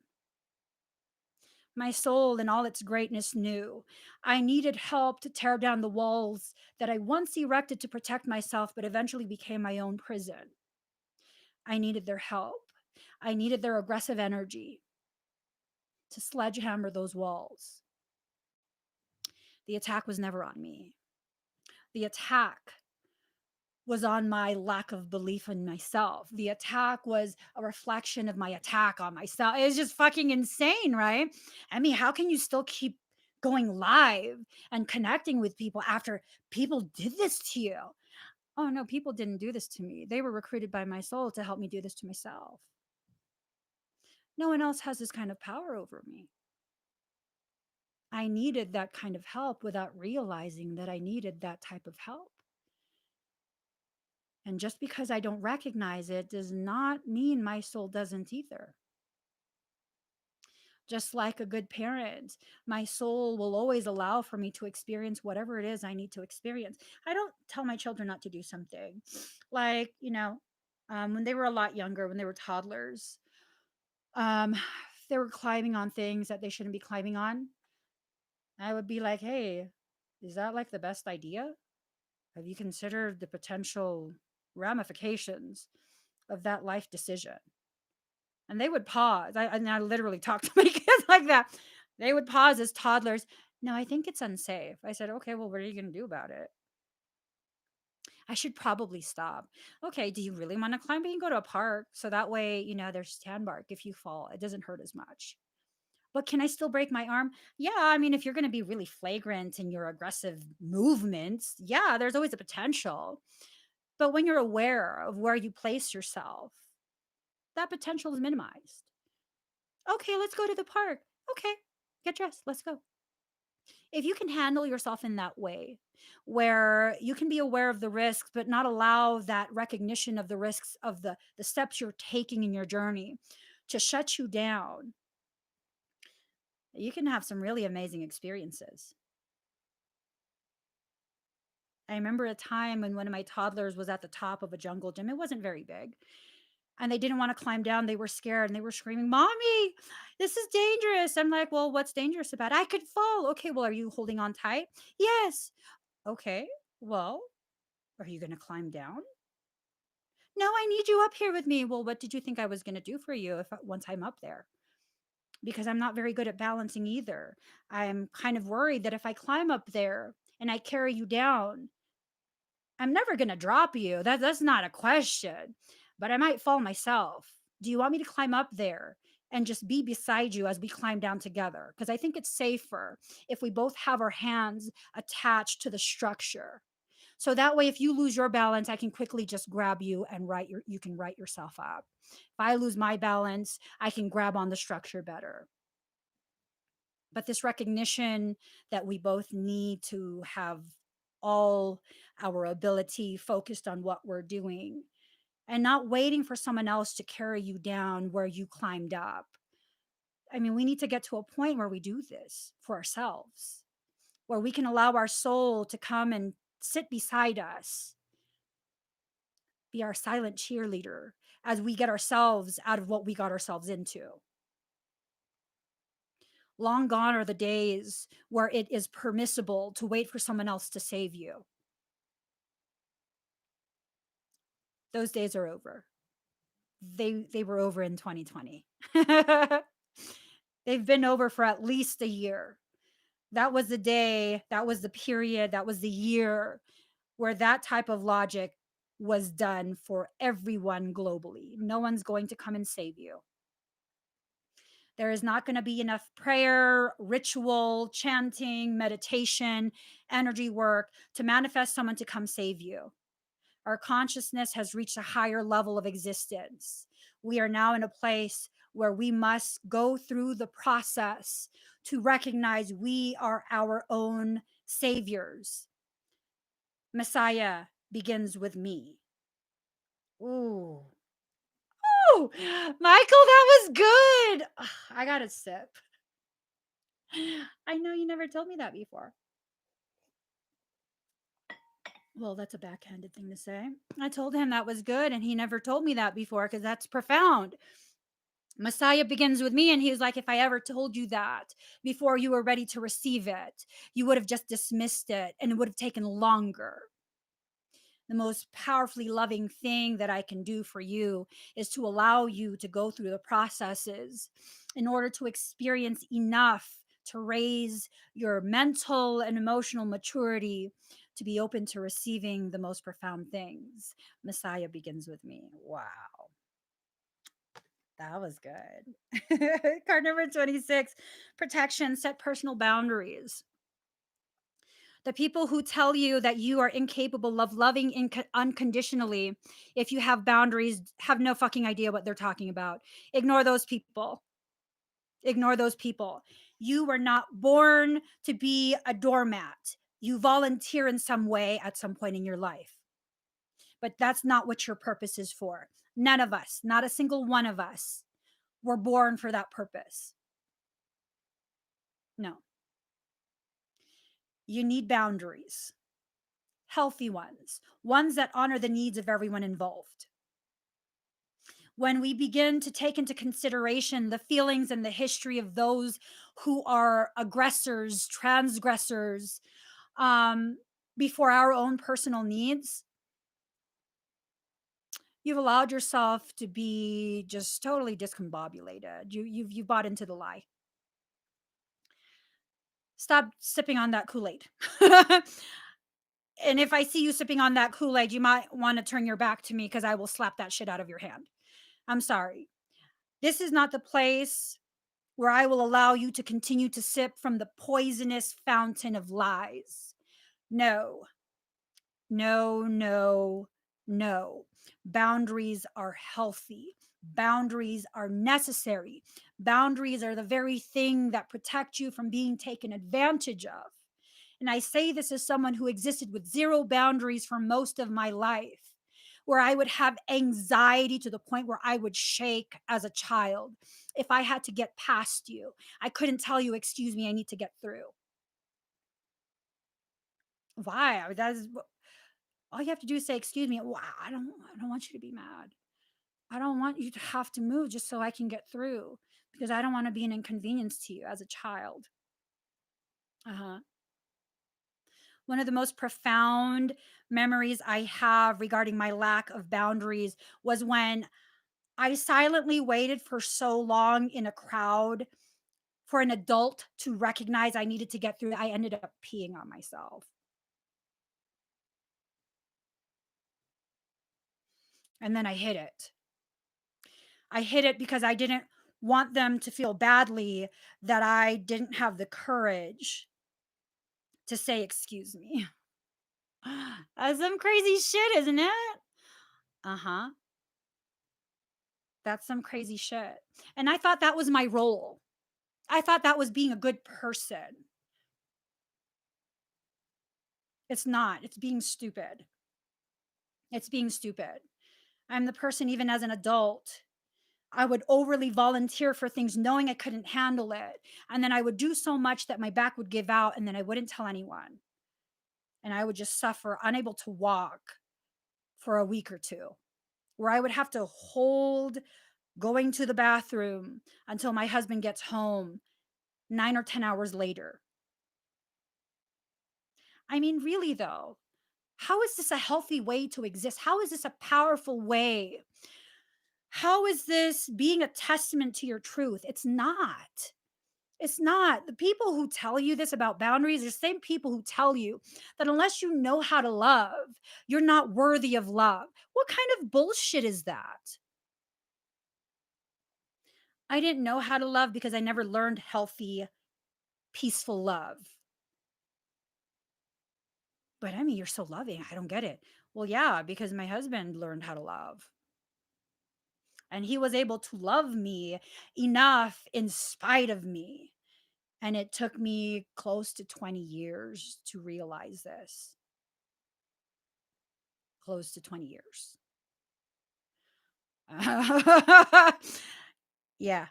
My soul, in all its greatness, knew I needed help to tear down the walls that I once erected to protect myself, but eventually became my own prison. I needed their help. I needed their aggressive energy to sledgehammer those walls. The attack was never on me. The attack was on my lack of belief in myself. The attack was a reflection of my attack on myself. It's just fucking insane, right? I mean, how can you still keep going live and connecting with people after people did this to you? Oh no, people didn't do this to me. They were recruited by my soul to help me do this to myself. No one else has this kind of power over me. I needed that kind of help without realizing that I needed that type of help. And just because I don't recognize it does not mean my soul doesn't either. Just like a good parent, my soul will always allow for me to experience whatever it is I need to experience. I don't tell my children not to do something. Like, when they were a lot younger, when they were toddlers, um, they were climbing on things that they shouldn't be climbing on. I would be like, hey, is that like the best idea? Have you considered the potential ramifications of that life decision? And they would pause. I literally talk to my kids like that. They would pause as toddlers. No, I think it's unsafe. I said, okay, well, what are you going to do about it? I should probably stop. Okay, do you really want to climb? You can go to a park. So that way, there's sandbark. If you fall, it doesn't hurt as much. But can I still break my arm? Yeah, I mean, if you're going to be really flagrant in your aggressive movements, yeah, there's always a potential. But when you're aware of where you place yourself, that potential is minimized. Okay, let's go to the park. Okay, get dressed. Let's go. If you can handle yourself in that way, where you can be aware of the risks, but not allow that recognition of the risks of the steps you're taking in your journey to shut you down, you can have some really amazing experiences. I remember a time when one of my toddlers was at the top of a jungle gym. It wasn't very big. And they didn't want to climb down. They were scared and they were screaming, Mommy, this is dangerous. I'm like, well, what's dangerous about it? I could fall. Okay, well, are you holding on tight? Yes. Okay, well, are you going to climb down? No, I need you up here with me. Well, what did you think I was going to do for you if once I'm up there? Because I'm not very good at balancing either. I'm kind of worried that if I climb up there and I carry you down, I'm never going to drop you. That's not a question. But I might fall myself. Do you want me to climb up there and just be beside you as we climb down together. Because I think it's safer if we both have our hands attached to the structure. So that way, if you lose your balance, I can quickly just grab you and you can write yourself up. If I lose my balance, I can grab on the structure better. But this recognition that we both need to have all our ability focused on what we're doing and not waiting for someone else to carry you down where you climbed up. I mean, we need to get to a point where we do this for ourselves, where we can allow our soul to come and sit beside us, be our silent cheerleader as we get ourselves out of what we got ourselves into. Long gone are the days where it is permissible to wait for someone else to save you. Those days are over. They were over in 2020. They've been over for at least a year. That was the day, that was the period, that was the year where that type of logic was done for everyone globally. No one's going to come and save you. There is not going to be enough prayer, ritual, chanting, meditation, energy work to manifest someone to come save you. Our consciousness has reached a higher level of existence. We are now in a place where we must go through the process to recognize we are our own saviors. Messiah begins with me. Ooh. Ooh, Michael, that was good. Ugh, I got a sip. I know you never told me that before. Well, that's a backhanded thing to say. I told him that was good, and he never told me that before because that's profound. Messiah begins with me, and he was like, if I ever told you that before you were ready to receive it, you would have just dismissed it and it would have taken longer. The most powerfully loving thing that I can do for you is to allow you to go through the processes in order to experience enough to raise your mental and emotional maturity to be open to receiving the most profound things. Messiah begins with me. Wow. That was good. Card number 26, protection, set personal boundaries. The people who tell you that you are incapable of loving unconditionally if you have boundaries have no fucking idea what they're talking about. Ignore those people. Ignore those people. You were not born to be a doormat. You volunteer in some way at some point in your life. But that's not what your purpose is for. None of us, not a single one of us, were born for that purpose. No. You need boundaries, healthy ones that honor the needs of everyone involved. When we begin to take into consideration the feelings and the history of those who are aggressors, transgressors, um, before our own personal needs, you've allowed yourself to be just totally discombobulated. You've bought into the lie. Stop sipping on that Kool-Aid. And if I see you sipping on that Kool-Aid, you might want to turn your back to me because I will slap that shit out of your hand. I'm sorry. This is not the place where I will allow you to continue to sip from the poisonous fountain of lies. No, no, no, no. Boundaries are healthy. Boundaries are necessary. Boundaries are the very thing that protect you from being taken advantage of. And I say this as someone who existed with zero boundaries for most of my life, where I would have anxiety to the point where I would shake as a child if I had to get past you. I couldn't tell you, excuse me, I need to get through. Why? That is all you have to do is say, excuse me. Well, I don't want you to be mad. I don't want you to have to move just so I can get through because I don't want to be an inconvenience to you as a child. Uh-huh. One of the most profound memories I have regarding my lack of boundaries was when I silently waited for so long in a crowd for an adult to recognize I needed to get through. I ended up peeing on myself. And then I hid it. I hid it because I didn't want them to feel badly that I didn't have the courage to say, excuse me. That's some crazy shit, isn't it? Uh huh. That's some crazy shit. And I thought that was my role. I thought that was being a good person. It's not. It's being stupid. It's being stupid. I'm the person, even as an adult, I would overly volunteer for things knowing I couldn't handle it. And then I would do so much that my back would give out and then I wouldn't tell anyone. And I would just suffer, unable to walk for a week or two, where I would have to hold going to the bathroom until my husband gets home 9 or 10 hours later. I mean, really, though, how is this a healthy way to exist? How is this a powerful way? How is this being a testament to your truth? It's not. It's not. The people who tell you this about boundaries are the same people who tell you that unless you know how to love, you're not worthy of love. What kind of bullshit is that? I didn't know how to love because I never learned healthy, peaceful love. But I mean, you're so loving. I don't get it. Well, yeah, because my husband learned how to love. And he was able to love me enough in spite of me. And it took me close to 20 years to realize this. Close to 20 years. Yeah.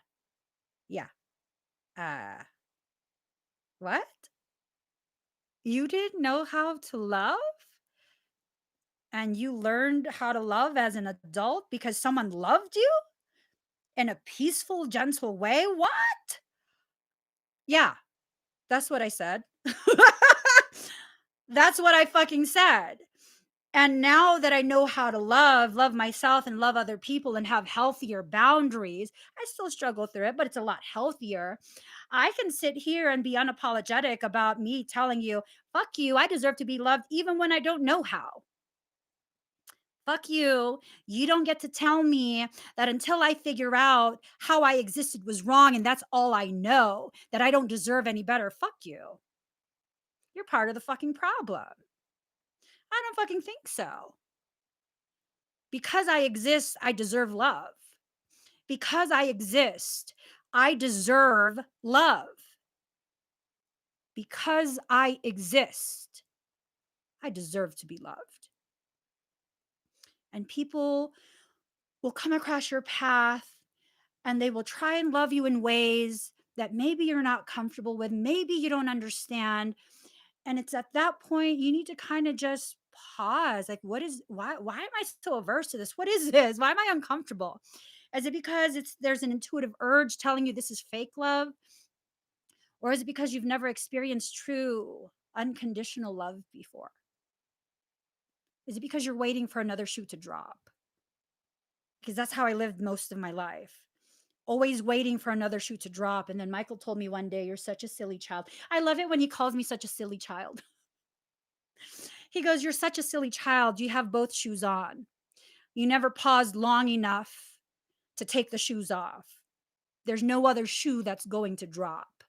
Yeah. Uh, what? You didn't know how to love? And you learned how to love as an adult because someone loved you in a peaceful, gentle way? What? Yeah, that's what I said. That's what I fucking said. And now that I know how to love myself and love other people and have healthier boundaries, I still struggle through it, but it's a lot healthier. I can sit here and be unapologetic about me telling you, fuck you, I deserve to be loved even when I don't know how. Fuck you. You don't get to tell me that until I figure out how I existed was wrong and that's all I know, that I don't deserve any better. Fuck you. You're part of the fucking problem. I don't fucking think so. Because I exist, I deserve love. Because I exist, I deserve love. Because I exist, I deserve to be loved. And people will come across your path and they will try and love you in ways that maybe you're not comfortable with, maybe you don't understand. And it's at that point you need to kind of just pause. Like, what is why am I so averse to this? What is this? Why am I uncomfortable? Is it because there's an intuitive urge telling you this is fake love? Or is it because you've never experienced true unconditional love before? Is it because you're waiting for another shoe to drop? Because that's how I lived most of my life. Always waiting for another shoe to drop. And then Michael told me one day, "You're such a silly child." I love it when he calls me such a silly child. He goes, "You're such a silly child. You have both shoes on. You never paused long enough to take the shoes off. There's no other shoe that's going to drop.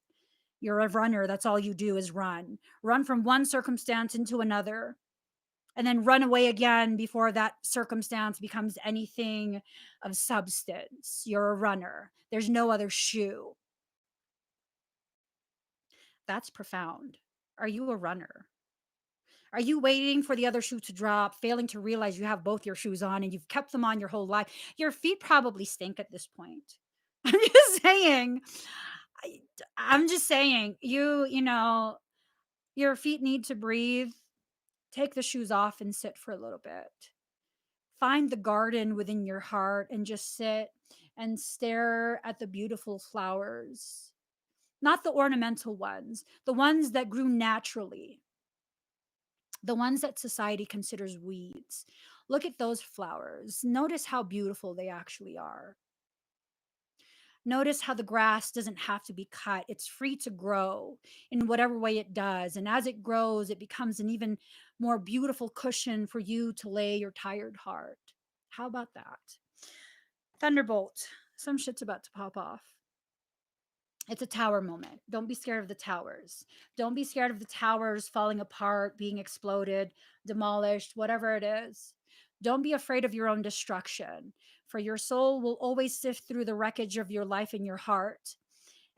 You're a runner. That's all you do is run. Run from one circumstance into another, and then run away again before that circumstance becomes anything of substance. You're a runner. There's no other shoe." That's profound. Are you a runner? Are you waiting for the other shoe to drop, failing to realize you have both your shoes on and you've kept them on your whole life? Your feet probably stink at this point. I'm just saying. I, I'm just saying. You know, your feet need to breathe. Take the shoes off and sit for a little bit. Find the garden within your heart and just sit and stare at the beautiful flowers. Not the ornamental ones, the ones that grew naturally, the ones that society considers weeds. Look at those flowers. Notice how beautiful they actually are. Notice how the grass doesn't have to be cut. It's free to grow in whatever way it does. And as it grows, it becomes an even more beautiful cushion for you to lay your tired heart. How about that? Thunderbolt. Some shit's about to pop off. It's a tower moment. Don't be scared of the towers. Don't be scared of the towers falling apart, being exploded, demolished, whatever it is. Don't be afraid of your own destruction, for your soul will always sift through the wreckage of your life and your heart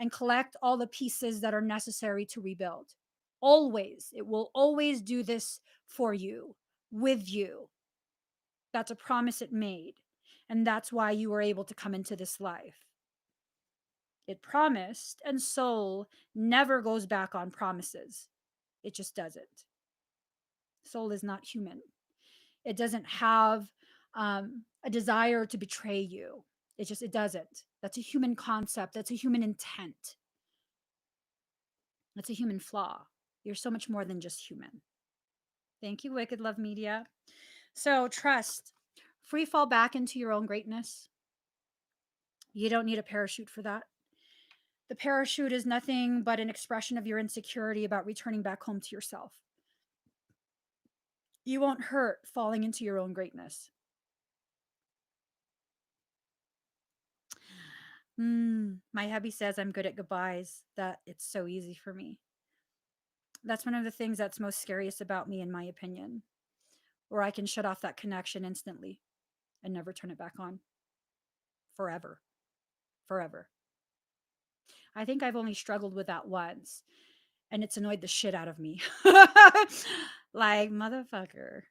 and collect all the pieces that are necessary to rebuild. Always. It will always do this for you, with you. That's a promise it made. And that's why you were able to come into this life. It promised, and soul never goes back on promises. It just doesn't. Soul is not human. It doesn't have a desire to betray you. It doesn't. That's a human concept. That's a human intent. That's a human flaw. You're so much more than just human. Thank you, Wicked Love Media. So trust. Free fall back into your own greatness. You don't need a parachute for that. The parachute is nothing but an expression of your insecurity about returning back home to yourself. You won't hurt falling into your own greatness. My hubby says I'm good at goodbyes, that it's so easy for me. That's one of the things that's most scariest about me, in my opinion, where I can shut off that connection instantly and never turn it back on. Forever. Forever. I think I've only struggled with that once, and it's annoyed the shit out of me. Like, motherfucker,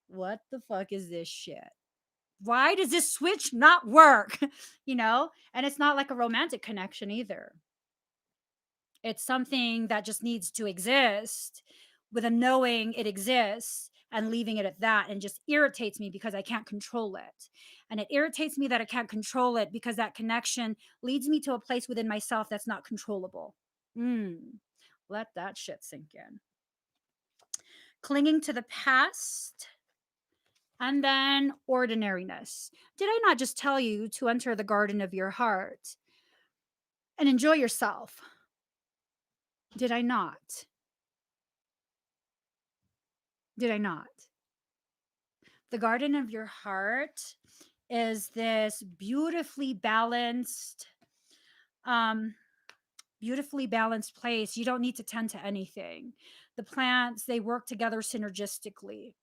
what the fuck is this shit? Why does this switch not work? You know? And it's not like a romantic connection either. It's something that just needs to exist with a knowing it exists and leaving it at that, and just irritates me because I can't control it. And it irritates me that I can't control it because that connection leads me to a place within myself that's not controllable. Let that shit sink in. Clinging to the past. And then ordinariness. Did I not just tell you to enter the garden of your heart and enjoy yourself? Did I not? Did I not? The garden of your heart is this um, beautifully balanced place. You don't need to tend to anything. The plants, they work together synergistically.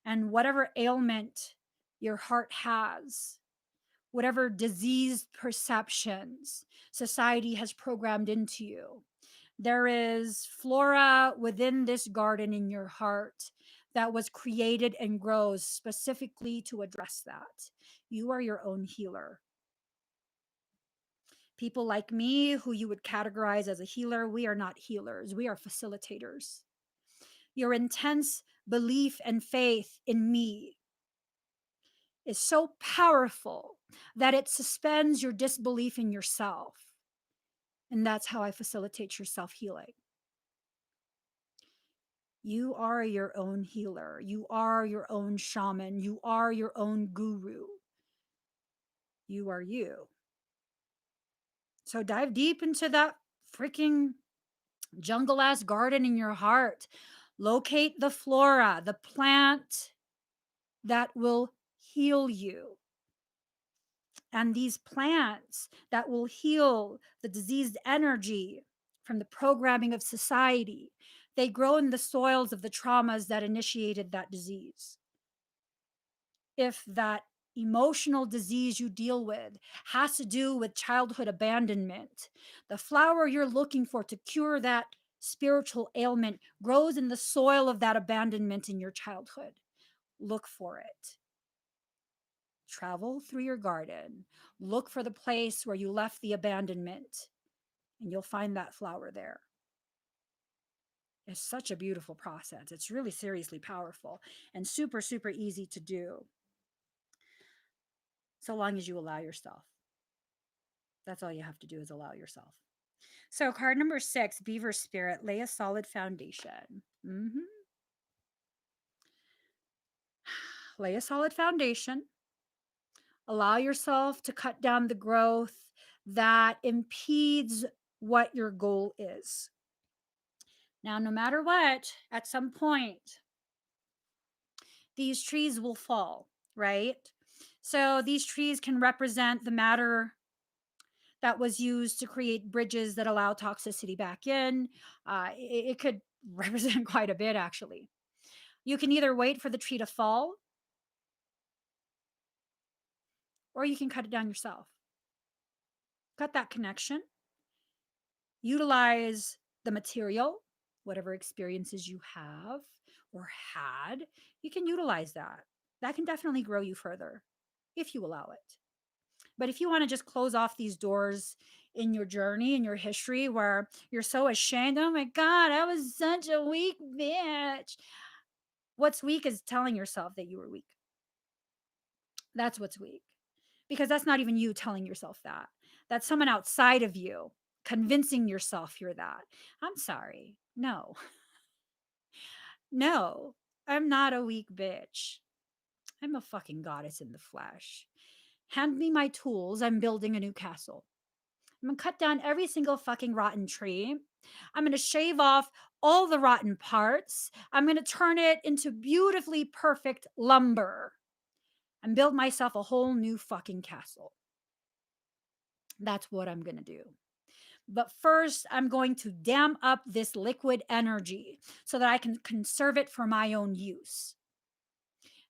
And whatever ailment your heart has, whatever diseased perceptions society has programmed into you, there is flora within this garden in your heart that was created and grows specifically to address that. You are your own healer. People like me, who you would categorize as a healer, we are not healers, we are facilitators. Your intense belief and faith in me is so powerful that it suspends your disbelief in yourself. And that's how I facilitate your self healing. You are your own healer. You are your own shaman. You are your own guru. You are you. So dive deep into that freaking jungle ass garden in your heart. Locate the flora, the plant that will heal you. And these plants that will heal the diseased energy from the programming of society, they grow in the soils of the traumas that initiated that disease. If that emotional disease you deal with has to do with childhood abandonment, the flower you're looking for to cure that spiritual ailment grows in the soil of that abandonment in your childhood. Look for it. Travel through your garden. Look for the place where you left the abandonment, and you'll find that flower there. It's such a beautiful process. It's really seriously powerful and super, super easy to do. So long as you allow yourself. That's all you have to do, is allow yourself. So, card number 6, Beaver Spirit, lay a solid foundation. Lay a solid foundation. Allow yourself to cut down the growth that impedes what your goal is. Now, no matter what, at some point, these trees will fall, right? So these trees can represent the matter that was used to create bridges that allow toxicity back in. It could represent quite a bit, actually. You can either wait for the tree to fall, or you can cut it down yourself. Cut that connection, utilize the material, whatever experiences you have or had, you can utilize that. That can definitely grow you further if you allow it. But if you want to just close off these doors in your journey, in your history, where you're so ashamed, oh my God, I was such a weak bitch. What's weak is telling yourself that you were weak. That's what's weak. Because that's not even you telling yourself that. That's someone outside of you convincing yourself you're that. I'm sorry. No, no, I'm not a weak bitch. I'm a fucking goddess in the flesh. Hand me my tools. I'm building a new castle. I'm gonna cut down every single fucking rotten tree. I'm gonna shave off all the rotten parts. I'm gonna turn it into beautifully perfect lumber and build myself a whole new fucking castle. That's what I'm gonna do. But first, I'm going to dam up this liquid energy so that I can conserve it for my own use.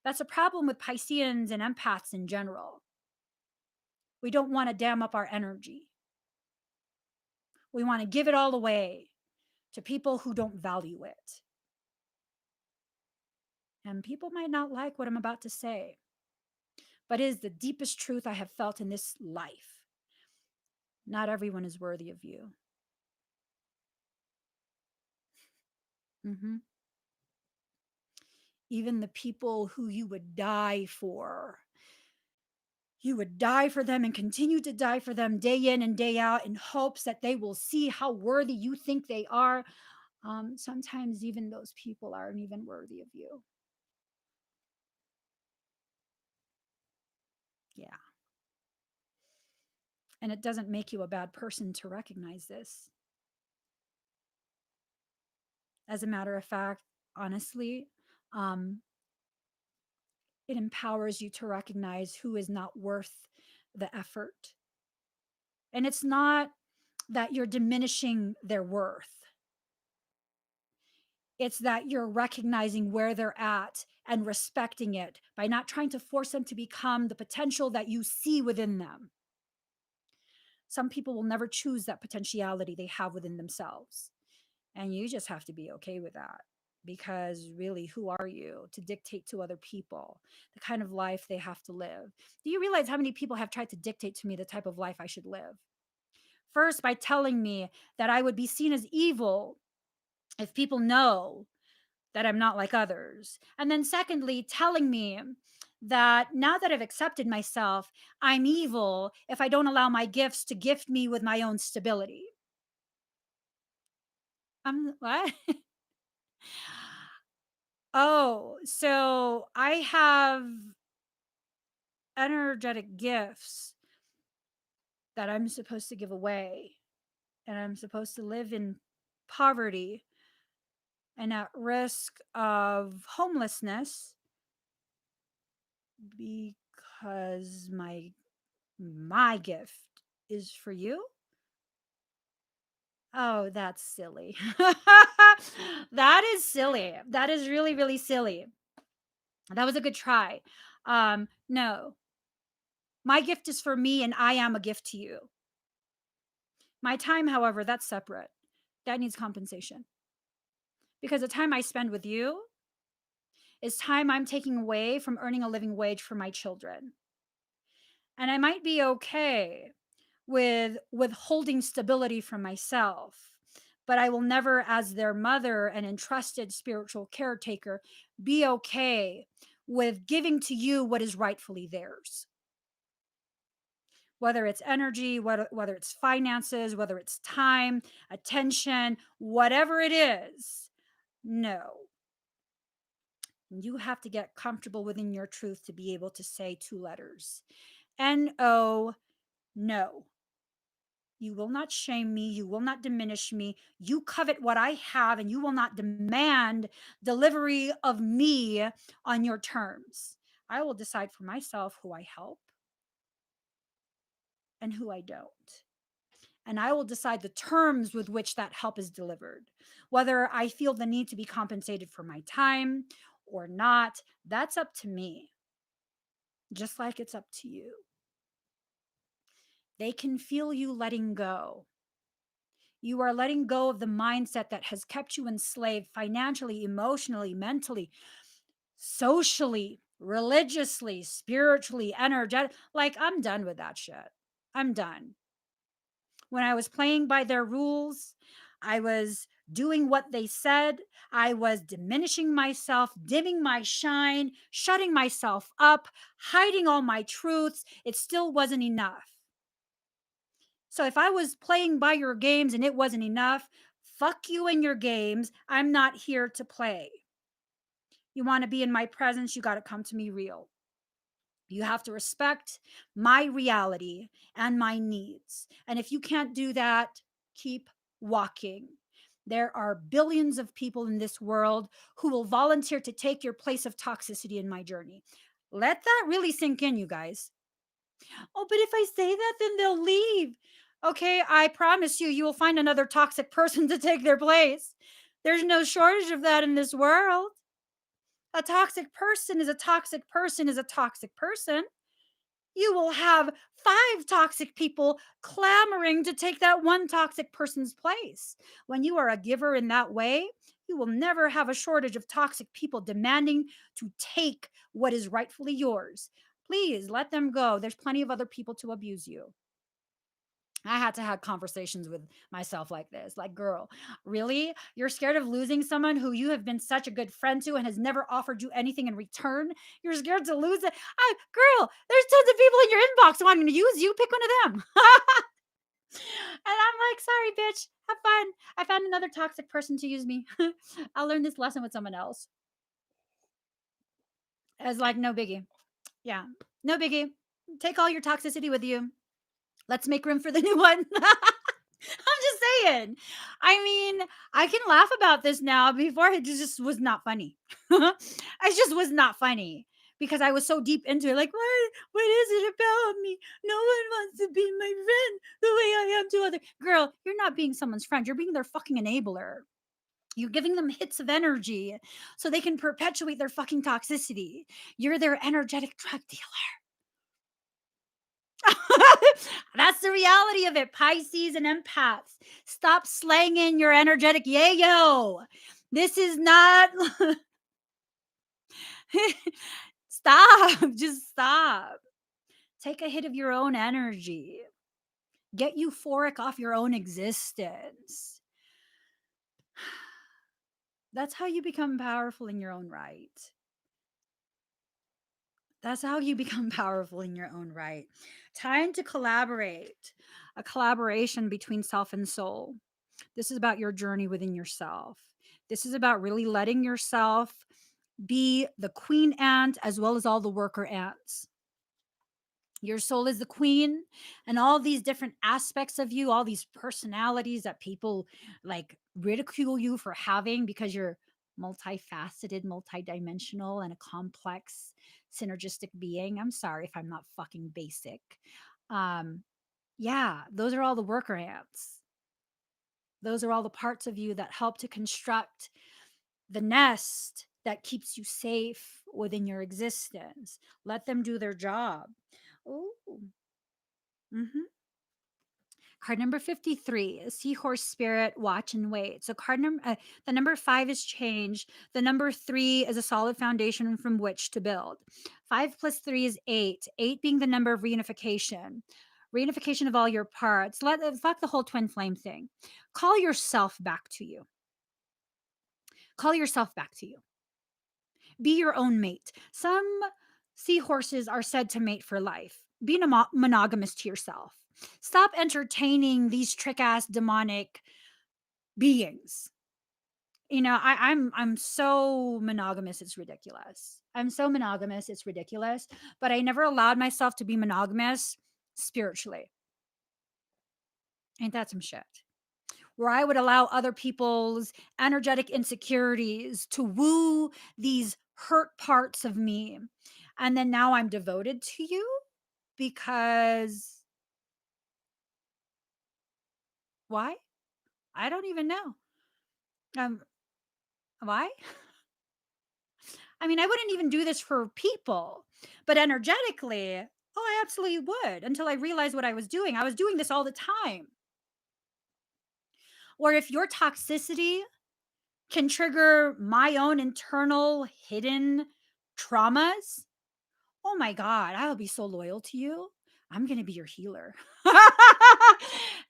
That's a problem with Pisceans and empaths in general. We don't want to dam up our energy. We want to give it all away to people who don't value it. And people might not like what I'm about to say, but it is the deepest truth I have felt in this life. Not everyone is worthy of you. Mhm. Even the people who you would die for. You would die for them and continue to die for them day in and day out in hopes that they will see how worthy you think they are. Sometimes even those people aren't even worthy of you. Yeah. And it doesn't make you a bad person to recognize this. As a matter of fact, honestly, um, it empowers you to recognize who is not worth the effort. And it's not that you're diminishing their worth, it's that you're recognizing where they're at and respecting it by not trying to force them to become the potential that you see within them. Some people will never choose that potentiality they have within themselves. And you just have to be okay with that. Because really, who are you to dictate to other people the kind of life they have to live? Do you realize how many people have tried to dictate to me the type of life I should live? First, by telling me that I would be seen as evil if people know that I'm not like others. And then, secondly, telling me that now that I've accepted myself, I'm evil if I don't allow my gifts to gift me with my own stability. I'm what? Oh, so I have energetic gifts that I'm supposed to give away, and I'm supposed to live in poverty and at risk of homelessness because my gift is for you. Oh, that's silly. That is silly. That is really, really silly. That was a good try. No, my gift is for me and I am a gift to you. My time, however, that's separate. That needs compensation. Because the time I spend with you is time I'm taking away from earning a living wage for my children. And I might be okay with withholding stability from myself, but I will never, as their mother and entrusted spiritual caretaker, be okay with giving to you what is rightfully theirs. Whether it's energy, whether it's finances, whether it's time, attention, whatever it is, no. You have to get comfortable within your truth to be able to say two letters. No, no. You will not shame me. You will not diminish me. You covet what I have, and you will not demand delivery of me on your terms. I will decide for myself who I help and who I don't. And I will decide the terms with which that help is delivered. Whether I feel the need to be compensated for my time or not, that's up to me, just like it's up to you. They can feel you letting go. You are letting go of the mindset that has kept you enslaved financially, emotionally, mentally, socially, religiously, spiritually, energetic. Like, I'm done with that shit. I'm done. When I was playing by their rules, I was doing what they said. I was diminishing myself, dimming my shine, shutting myself up, hiding all my truths. It still wasn't enough. So if I was playing by your games and it wasn't enough, fuck you and your games. I'm not here to play. You want to be in my presence, you got to come to me real. You have to respect my reality and my needs. And if you can't do that, keep walking. There are billions of people in this world who will volunteer to take your place of toxicity in my journey. Let that really sink in, you guys. Oh, but if I say that, then they'll leave. Okay, I promise you, you will find another toxic person to take their place. There's no shortage of that in this world. A toxic person is a toxic person is a toxic person. You will have 5 toxic people clamoring to take that one toxic person's place. When you are a giver in that way, you will never have a shortage of toxic people demanding to take what is rightfully yours. Please let them go. There's plenty of other people to abuse you. I had to have conversations with myself like this. Like, girl, really? You're scared of losing someone who you have been such a good friend to and has never offered you anything in return? You're scared to lose it? Girl, there's tons of people in your inbox wanting to use you. Pick one of them. And I'm like, sorry, bitch. Have fun. I found another toxic person to use me. I'll learn this lesson with someone else. It's like, no biggie. Yeah, no biggie. Take all your toxicity with you. Let's make room for the new one. I'm just saying. I mean, I can laugh about this now. Before it just was not funny. It just was not funny because I was so deep into it. Like, what is it about me? No one wants to be my friend the way I am to other. Girl, you're not being someone's friend. You're being their fucking enabler. You're giving them hits of energy so they can perpetuate their fucking toxicity. You're their energetic drug dealer. That's the reality of it. Pisces and empaths. Stop slanging your energetic yayo. This is not. Stop. Just stop. Take a hit of your own energy. Get euphoric off your own existence. That's how you become powerful in your own right. That's how you become powerful in your own right. Time to collaborate. A collaboration between self and soul. This is about your journey within yourself. This is about really letting yourself be the queen ant as well as all the worker ants. Your soul is the queen, and all these different aspects of you, all these personalities that people like ridicule you for having because you're multifaceted, multidimensional, and a complex synergistic being. I'm sorry if I'm not fucking basic. Um, yeah, those are all the worker ants. Those are all the parts of you that help to construct the nest that keeps you safe within your existence. Let them do their job. Ooh. Mm-hmm. Card number 53 is Seahorse Spirit, Watch and Wait. So the number 5 is change. The number 3 is a solid foundation from which to build. 5 plus 3 is 8. 8 being the number of reunification. Reunification of all your parts. Fuck the whole twin flame thing. Call yourself back to you. Call yourself back to you. Be your own mate. Some seahorses are said to mate for life. Be monogamous to yourself. Stop entertaining these trick ass demonic beings. You know, I'm so monogamous, it's ridiculous. I'm so monogamous, it's ridiculous. But I never allowed myself to be monogamous spiritually. Ain't that some shit? Where I would allow other people's energetic insecurities to woo these hurt parts of me. And then now I'm devoted to you because why? I don't even know. Um, why? I mean, I wouldn't even do this for people, but energetically, oh, I absolutely would until I realized what I was doing. I was doing this all the time. Or if your toxicity can trigger my own internal hidden traumas, oh my God, I will be so loyal to you. I'm going to be your healer.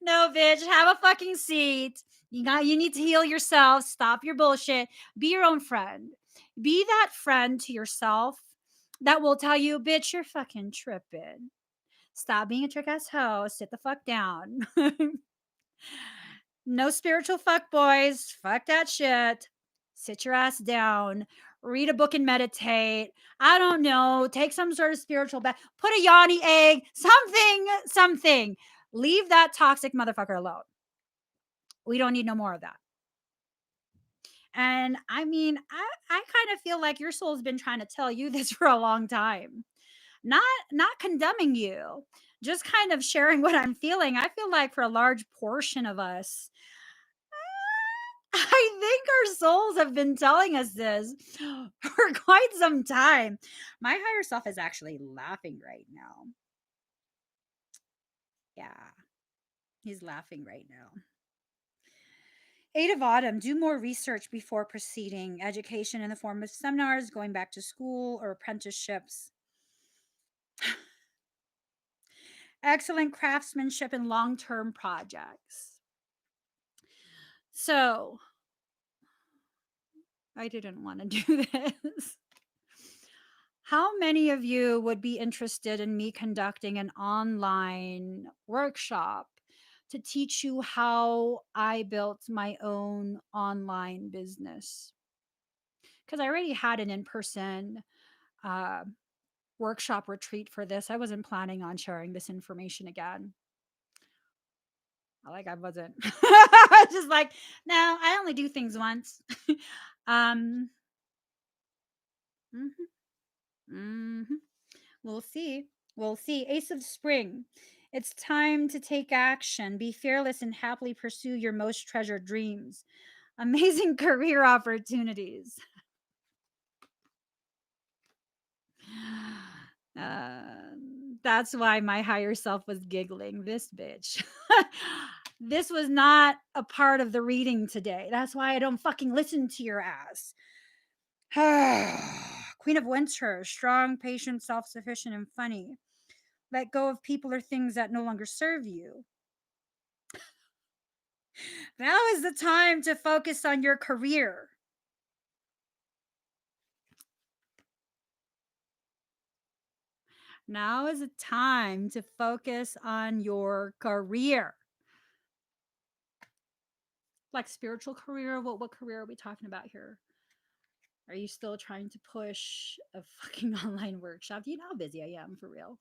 No, bitch, have a fucking seat. You need to heal yourself. Stop your bullshit. Be your own friend. Be that friend to yourself that will tell you, bitch, you're fucking tripping. Stop being a trick ass hoe. Sit the fuck down. No spiritual fuck boys. Fuck that shit. Sit your ass down. Read a book and meditate. I don't know. Take some sort of spiritual bath. Put a yoni egg. Something. Leave that toxic motherfucker alone. We don't need no more of that. And I mean, I kind of feel like your soul's been trying to tell you this for a long time. Not condemning you, just kind of sharing what I'm feeling. I feel like for a large portion of us, I think our souls have been telling us this for quite some time. My higher self is actually laughing right now. Yeah, he's laughing right now. Eight of Autumn, do more research before proceeding. Education in the form of seminars, going back to school, or apprenticeships. Excellent craftsmanship and long term projects. So, I didn't want to do this. How many of you would be interested in me conducting an online workshop to teach you how I built my own online business? Because I already had an in person uh, workshop retreat for this. I wasn't planning on sharing this information again. Like I wasn't. Just like, no, I only do things once. um, mhm, mhm. We'll see. We'll see. Ace of Spring. It's time to take action. Be fearless and happily pursue your most treasured dreams. Amazing career opportunities. That's why my higher self was giggling. This bitch. This was not a part of the reading today. That's why I don't fucking listen to your ass. Queen of Winter. Strong, patient, self sufficient, and funny. Let go of people or things that no longer serve you. Now is the time to focus on your career. Now is the time to focus on your career. Like spiritual career, what career are we talking about here? Are you still trying to push a fucking online workshop? Do you know how busy I am for real?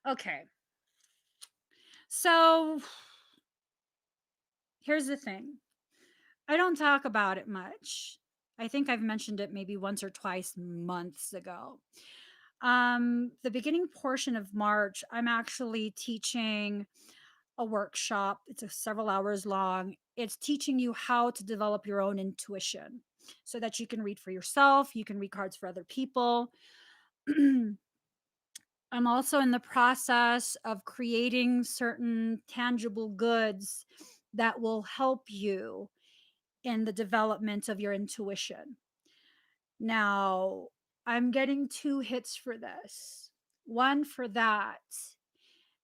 Okay. So here's the thing. I don't talk about it much. I think I've mentioned it maybe once or twice months ago. The beginning portion of March, I'm actually teaching a workshop. It's several hours long. It's teaching you how to develop your own intuition so that you can read for yourself, you can read cards for other people. I'm also in the process of creating certain tangible goods that will help you in the development of your intuition. Now, I'm getting 2 hits for this. One for that.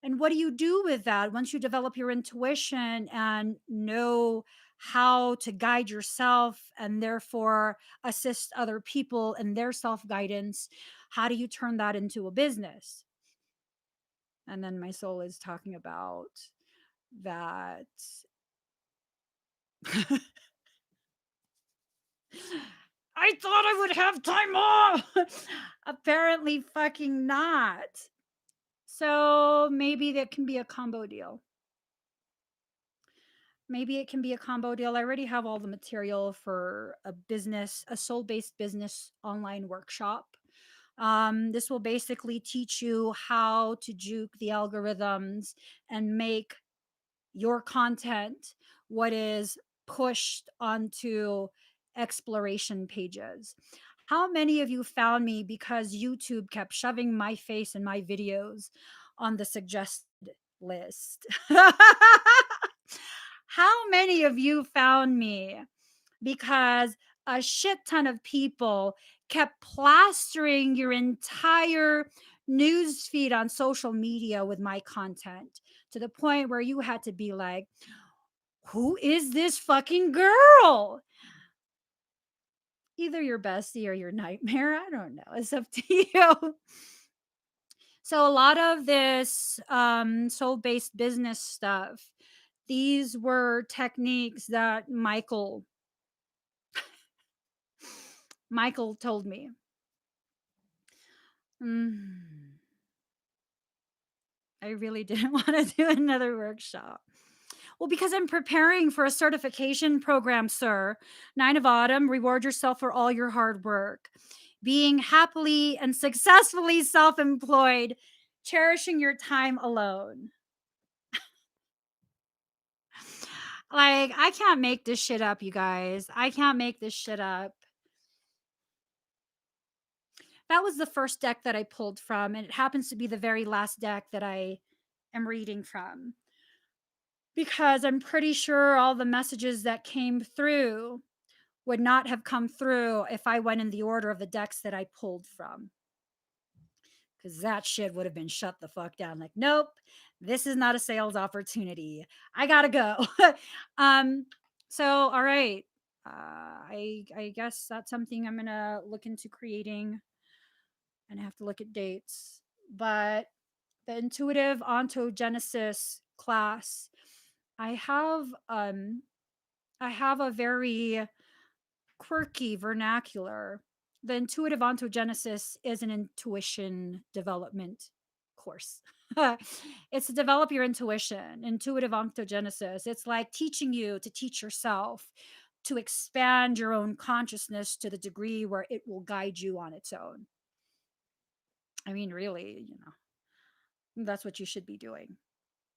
And what do you do with that once you develop your intuition and know how to guide yourself and therefore assist other people in their self guidance? How do you turn that into a business? And then my soul is talking about that. I thought I would have time off. Apparently, fucking not. So maybe that can be a combo deal. Maybe it can be a combo deal. I already have all the material for a soul-based business online workshop. This will basically teach you how to juke the algorithms and make your content what is pushed onto exploration pages. How many of you found me because YouTube kept shoving my face and my videos on the suggested list? How many of you found me because a shit ton of people kept plastering your entire news feed on social media with my content to the point where you had to be like, who is this fucking girl? Either your bestie or your nightmare. I don't know. It's up to you. So, a lot of this soul based business stuff, these were techniques that Michael told me. Mm, I really didn't want to do another workshop. Well, because I'm preparing for a certification program, sir. Nine of Autumn, reward yourself for all your hard work. Being happily and successfully self employed, cherishing your time alone. Like, I can't make this shit up, you guys. I can't make this shit up. That was the first deck that I pulled from, and it happens to be the very last deck that I am reading from. Because I'm pretty sure all the messages that came through would not have come through if I went in the order of the decks that I pulled from. Because that shit would have been shut the fuck down. Like, nope, this is not a sales opportunity. I gotta go. So all right. I guess that's something I'm gonna look into creating, and I have to look at dates. But the intuitive ontogenesis class, I have um I have a very quirky vernacular. The intuitive ontogenesis is an intuition development course. It's to develop your intuition, intuitive ontogenesis. It's like teaching you to teach yourself to expand your own consciousness to the degree where it will guide you on its own. I mean, really, that's what you should be doing.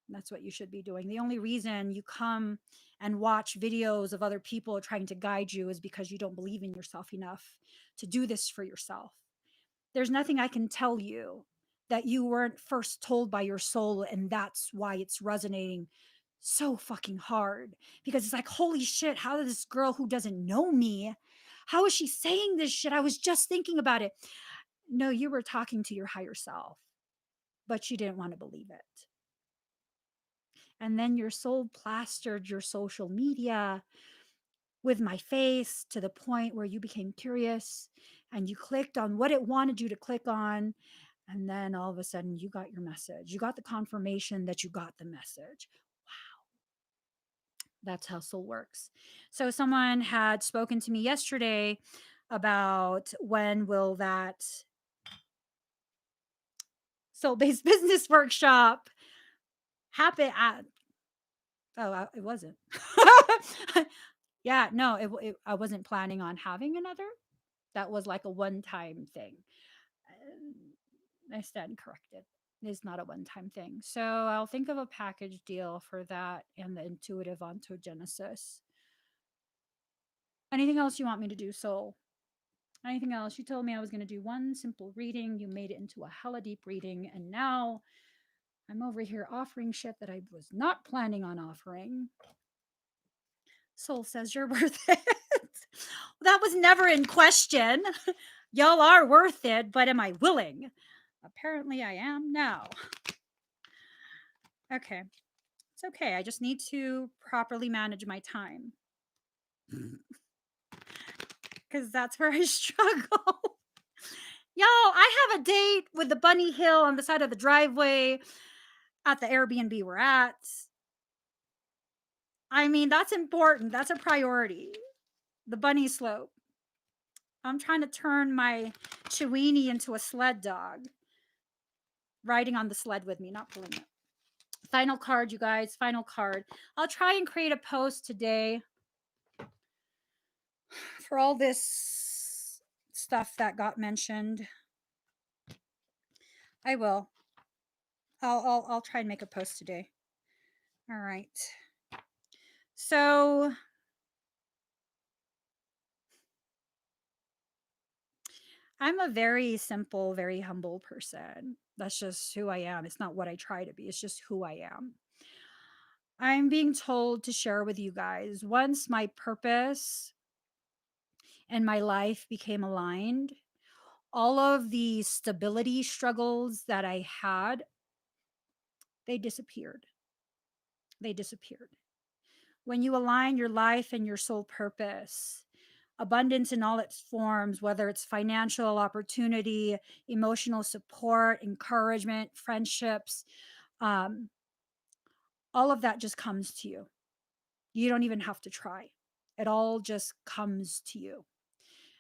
That's what you should be doing. The only reason you come and watch videos of other people trying to guide you is because you don't believe in yourself enough to do this for yourself. There's nothing I can tell you that you weren't first told by your soul, and that's why it's resonating so fucking hard. Because it's like, holy shit, how does this girl who doesn't know me, how is she saying this shit? I was just thinking about it. No, you were talking to your higher self, but you didn't want to believe it. And then your soul plastered your social media with my face to the point where you became curious and you clicked on what it wanted you to click on. And then all of a sudden, you got your message. You got the confirmation that you got the message. That's how soul works. So, someone had spoken to me yesterday about when will that soul based business workshop happen at. Oh, it wasn't. Yeah, no, I wasn't planning on having another. That was like a one-time thing. I stand corrected. It's not a one-time thing. So I'll think of a package deal for that and the intuitive ontogenesis. Anything else you want me to do, Soul? Anything else? You told me I was going to do one simple reading. You made it into a hella deep reading. And now I'm over here offering shit that I was not planning on offering. Soul says you're worth it. That was never in question. Y'all are worth it, but am I willing? Apparently, I am now. Okay. It's okay. I just need to properly manage my time. Because that's where I struggle. Yo, I have a date with the bunny hill on the side of the driveway at the Airbnb we're at. I mean, that's important. That's a priority. The bunny slope. I'm trying to turn my Chiweenie into a sled dog. Riding on the sled with me, not pulling it. Final card, you guys. Final card. I'll try and create a post today for all this stuff that got mentioned. I will. I'll try and make a post today. All right. So I'm a very simple, very humble person. That's just who I am. It's not what I try to be. It's just who I am. I'm being told to share with you guys once my purpose and my life became aligned, all of the stability struggles that I had, they disappeared. They disappeared. When you align your life and your soul purpose, abundance in all its forms, whether it's financial opportunity, emotional support, encouragement, friendships, um, all of that just comes to you. You don't even have to try. It all just comes to you.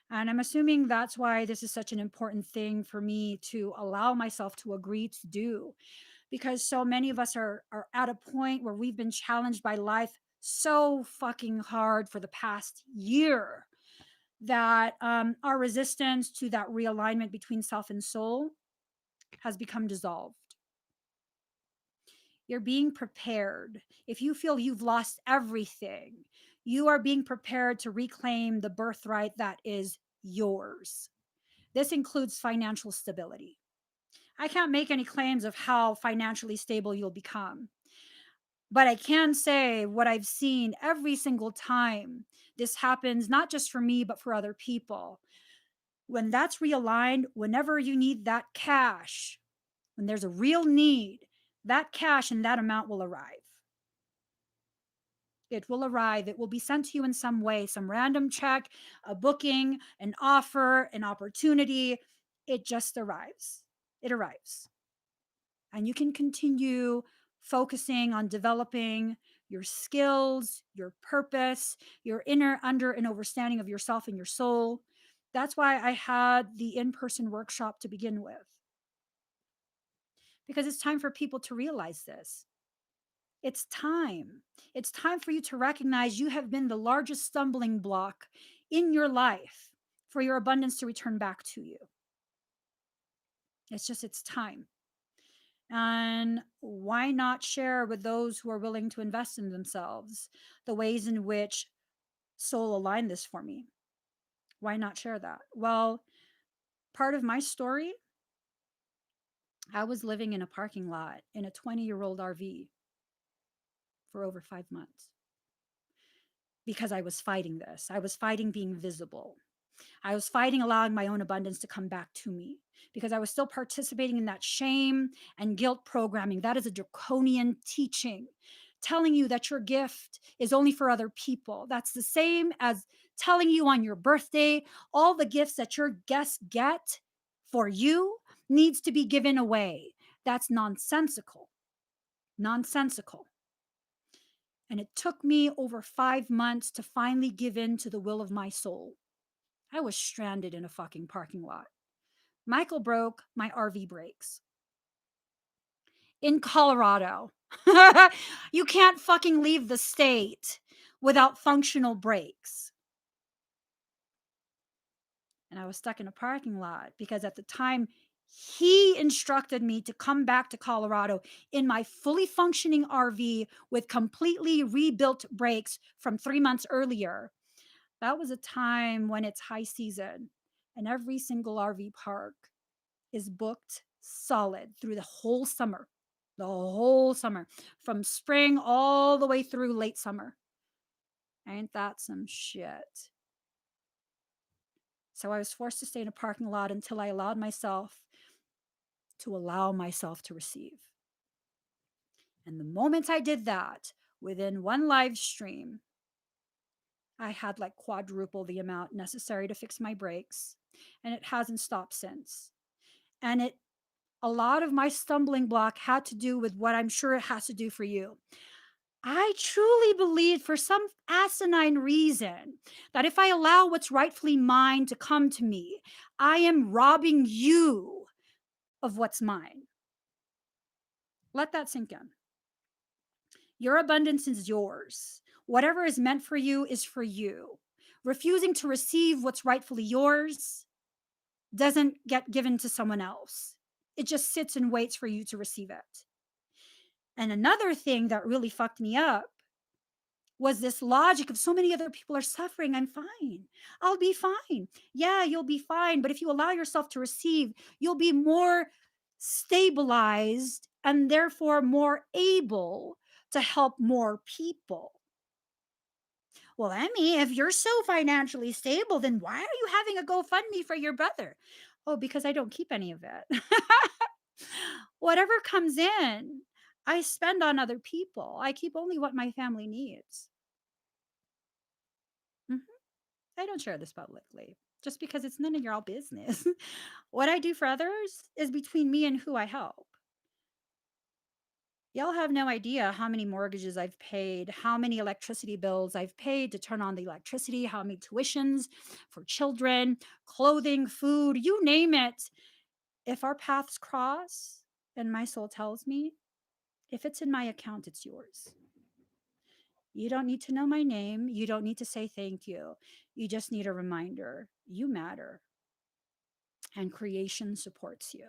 And I'm assuming that's why this is such an important thing for me to allow myself to agree to do, because so many of us are at a point where we've been challenged by life so fucking hard for the past year that our resistance to that realignment between self and soul has become dissolved. You're being prepared. If you feel you've lost everything, you are being prepared to reclaim the birthright that is yours. This includes financial stability. I can't make any claims of how financially stable you'll become, but I can say what I've seen every single time this happens, not just for me, but for other people. When that's realigned, whenever you need that cash, when there's a real need, that cash and that amount will arrive. It will arrive. It will be sent to you in some way, some random check, a booking, an offer, an opportunity. It just arrives. It arrives. And you can continue focusing on developing your skills, your purpose, your inner under and understanding of yourself and your soul. That's why I had the in-person workshop to begin with, because it's time for people to realize this. It's time. It's time for you to recognize you have been the largest stumbling block in your life for your abundance to return back to you. It's time. And why not share with those who are willing to invest in themselves the ways in which soul aligned this for me? Why not share that? Well, part of my story, I was living in a parking lot in a 20-year-old RV for over 5 months because I was fighting this. I was fighting being visible. I was fighting allowing my own abundance to come back to me because I was still participating in that shame and guilt programming. That is a draconian teaching telling you that your gift is only for other people. That's the same as telling you on your birthday, all the gifts that your guests get for you needs to be given away. That's nonsensical. Nonsensical. And it took me over 5 months to finally give in to the will of my soul. I was stranded in a fucking parking lot. Michael broke my RV brakes in Colorado. You can't fucking leave the state without functional brakes. And I was stuck in a parking lot because at the time he instructed me to come back to Colorado in my fully functioning RV with completely rebuilt brakes from 3 months earlier. That was a time when it's high season and every single RV park is booked solid through the whole summer, from spring all the way through late summer. Ain't that some shit? So I was forced to stay in a parking lot until I allowed myself to receive. And the moment I did that, within one live stream, I had like quadruple the amount necessary to fix my brakes, and it hasn't stopped since. And a lot of my stumbling block had to do with what I'm sure it has to do for you. I truly believe, for some asinine reason, that if I allow what's rightfully mine to come to me, I am robbing you of what's mine. Let that sink in. Your abundance is yours. Whatever is meant for you is for you. Refusing to receive what's rightfully yours doesn't get given to someone else. It just sits and waits for you to receive it. And another thing that really fucked me up was this logic of so many other people are suffering. I'm fine. I'll be fine. Yeah, you'll be fine. But if you allow yourself to receive, you'll be more stabilized and therefore more able to help more people. Well, Emmy, if you're so financially stable, then why are you having a GoFundMe for your brother? Oh, because I don't keep any of it. Whatever comes in, I spend on other people. I keep only what my family needs. Mhm. I don't share this publicly just because it's none of your all business. What I do for others is between me and who I help. Y'all have no idea how many mortgages I've paid, how many electricity bills I've paid to turn on the electricity, how many tuitions for children, clothing, food, you name it. If our paths cross and my soul tells me, if it's in my account, it's yours. You don't need to know my name. You don't need to say thank you. You just need a reminder. You matter. And creation supports you.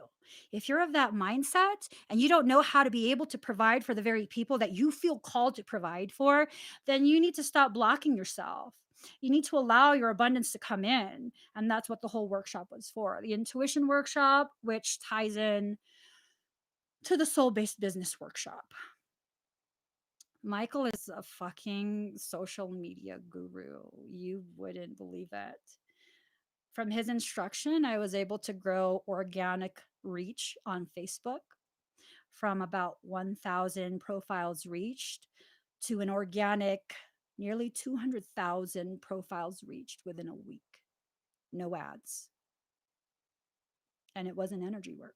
If you're of that mindset and you don't know how to be able to provide for the very people that you feel called to provide for, then you need to stop blocking yourself. You need to allow your abundance to come in. And that's what the whole workshop was for. The intuition workshop, which ties in to the soul based business workshop. Michael is a fucking social media guru. You wouldn't believe it. From his instruction, I was able to grow organic reach on Facebook from about 1,000 profiles reached to an organic nearly 200,000 profiles reached within a week. No ads. And it wasn't energy work.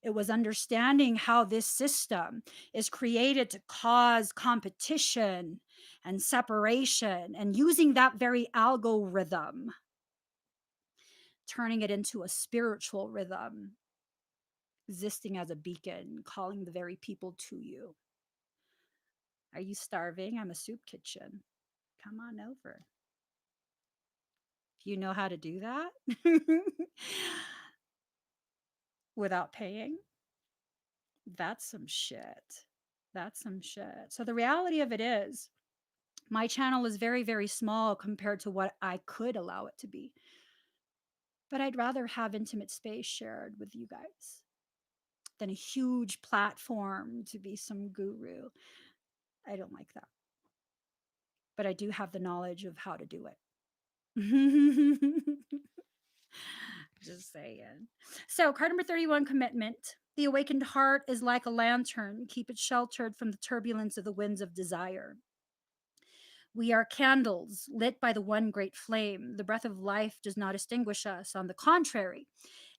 It was understanding how this system is created to cause competition and separation and using that very algorithm, turning it into a spiritual rhythm, existing as a beacon, calling the very people to you. Are you starving? I'm a soup kitchen. Come on over. If you know how to do that without paying, that's some shit. That's some shit. So the reality of it is, my channel is very, very small compared to what I could allow it to be. But I'd rather have intimate space shared with you guys than a huge platform to be some guru. I don't like that. But I do have the knowledge of how to do it. Just saying. So, card number 31, commitment. The awakened heart is like a lantern. Keep it sheltered from the turbulence of the winds of desire. We are candles lit by the one great flame. The breath of life does not extinguish us. On the contrary,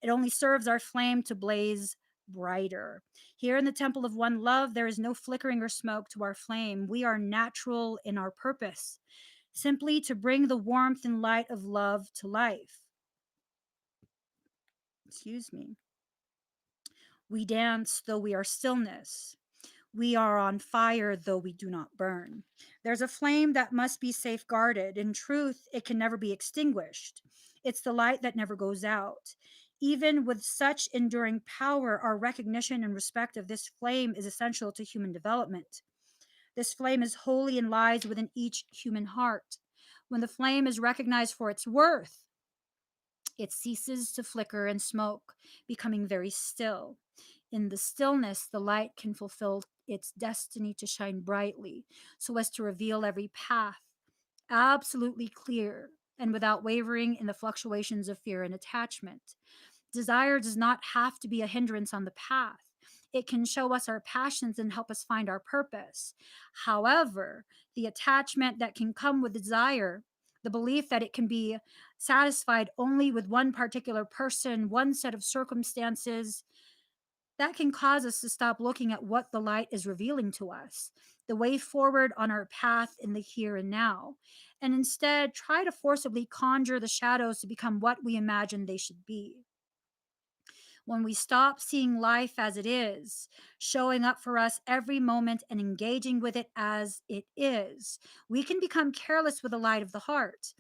it only serves our flame to blaze brighter. Here in the temple of one love, there is no flickering or smoke to our flame. We are natural in our purpose, simply to bring the warmth and light of love to life. Excuse me. We dance though we are stillness. We are on fire though we do not burn. There's a flame that must be safeguarded. In truth, it can never be extinguished. It's the light that never goes out. Even with such enduring power, our recognition and respect of this flame is essential to human development. This flame is holy and lies within each human heart. When the flame is recognized for its worth, it ceases to flicker and smoke, becoming very still. In the stillness, the light can fulfill its destiny to shine brightly, so as to reveal every path, absolutely clear and without wavering in the fluctuations of fear and attachment. Desire does not have to be a hindrance on the path. It can show us our passions and help us find our purpose. However, the attachment that can come with desire, the belief that it can be satisfied only with one particular person, one set of circumstances, that can cause us to stop looking at what the light is revealing to us, the way forward on our path in the here and now, and instead try to forcibly conjure the shadows to become what we imagine they should be. When we stop seeing life as it is, showing up for us every moment and engaging with it as it is, we can become careless with the light of the heart.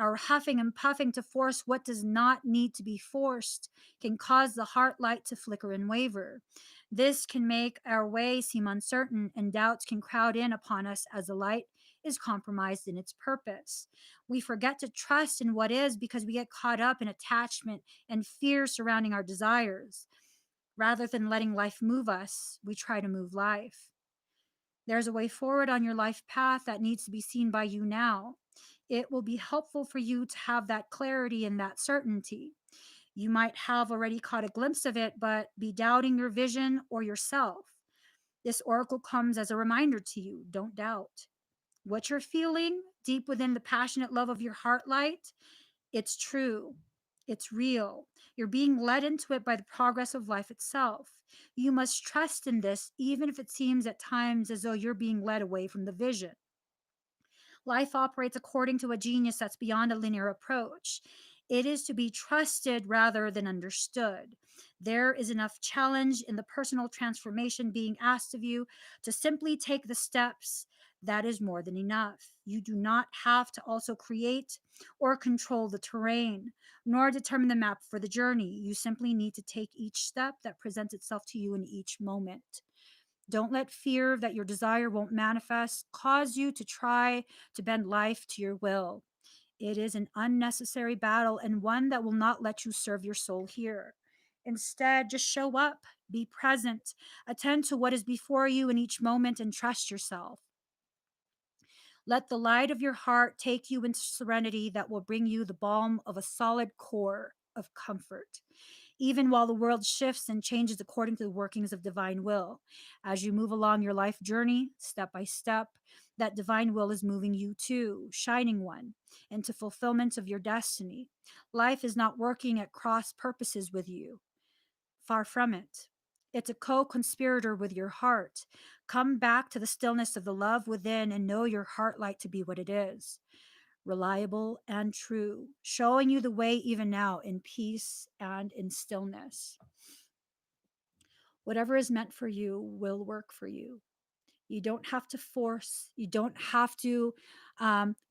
Our huffing and puffing to force what does not need to be forced can cause the heart light to flicker and waver. This can make our way seem uncertain, and doubts can crowd in upon us as the light is compromised in its purpose. We forget to trust in what is because we get caught up in attachment and fear surrounding our desires. Rather than letting life move us, we try to move life. There's a way forward on your life path that needs to be seen by you now. It will be helpful for you to have that clarity and that certainty. You might have already caught a glimpse of it, but be doubting your vision or yourself. This oracle comes as a reminder to you: don't doubt. What you're feeling deep within the passionate love of your heart light, it's true. It's real. You're being led into it by the progress of life itself. You must trust in this, even if it seems at times as though you're being led away from the vision. Life operates according to a genius that's beyond a linear approach. It is to be trusted rather than understood. There is enough challenge in the personal transformation being asked of you to simply take the steps. That is more than enough. You do not have to also create or control the terrain, nor determine the map for the journey. You simply need to take each step that presents itself to you in each moment. Don't let fear that your desire won't manifest cause you to try to bend life to your will. It is an unnecessary battle and one that will not let you serve your soul here. Instead, just show up, be present, attend to what is before you in each moment, and trust yourself. Let the light of your heart take you into serenity that will bring you the balm of a solid core of comfort, even while the world shifts and changes according to the workings of divine will. As you move along your life journey, step by step, that divine will is moving you too, shining one, into fulfillment of your destiny. Life is not working at cross purposes with you. Far from it. It's a co conspirator with your heart. Come back to the stillness of the love within and know your heart light to be what it is: reliable and true, showing you the way even now in peace and in stillness. Whatever is meant for you will work for you. You don't have to force, you don't have to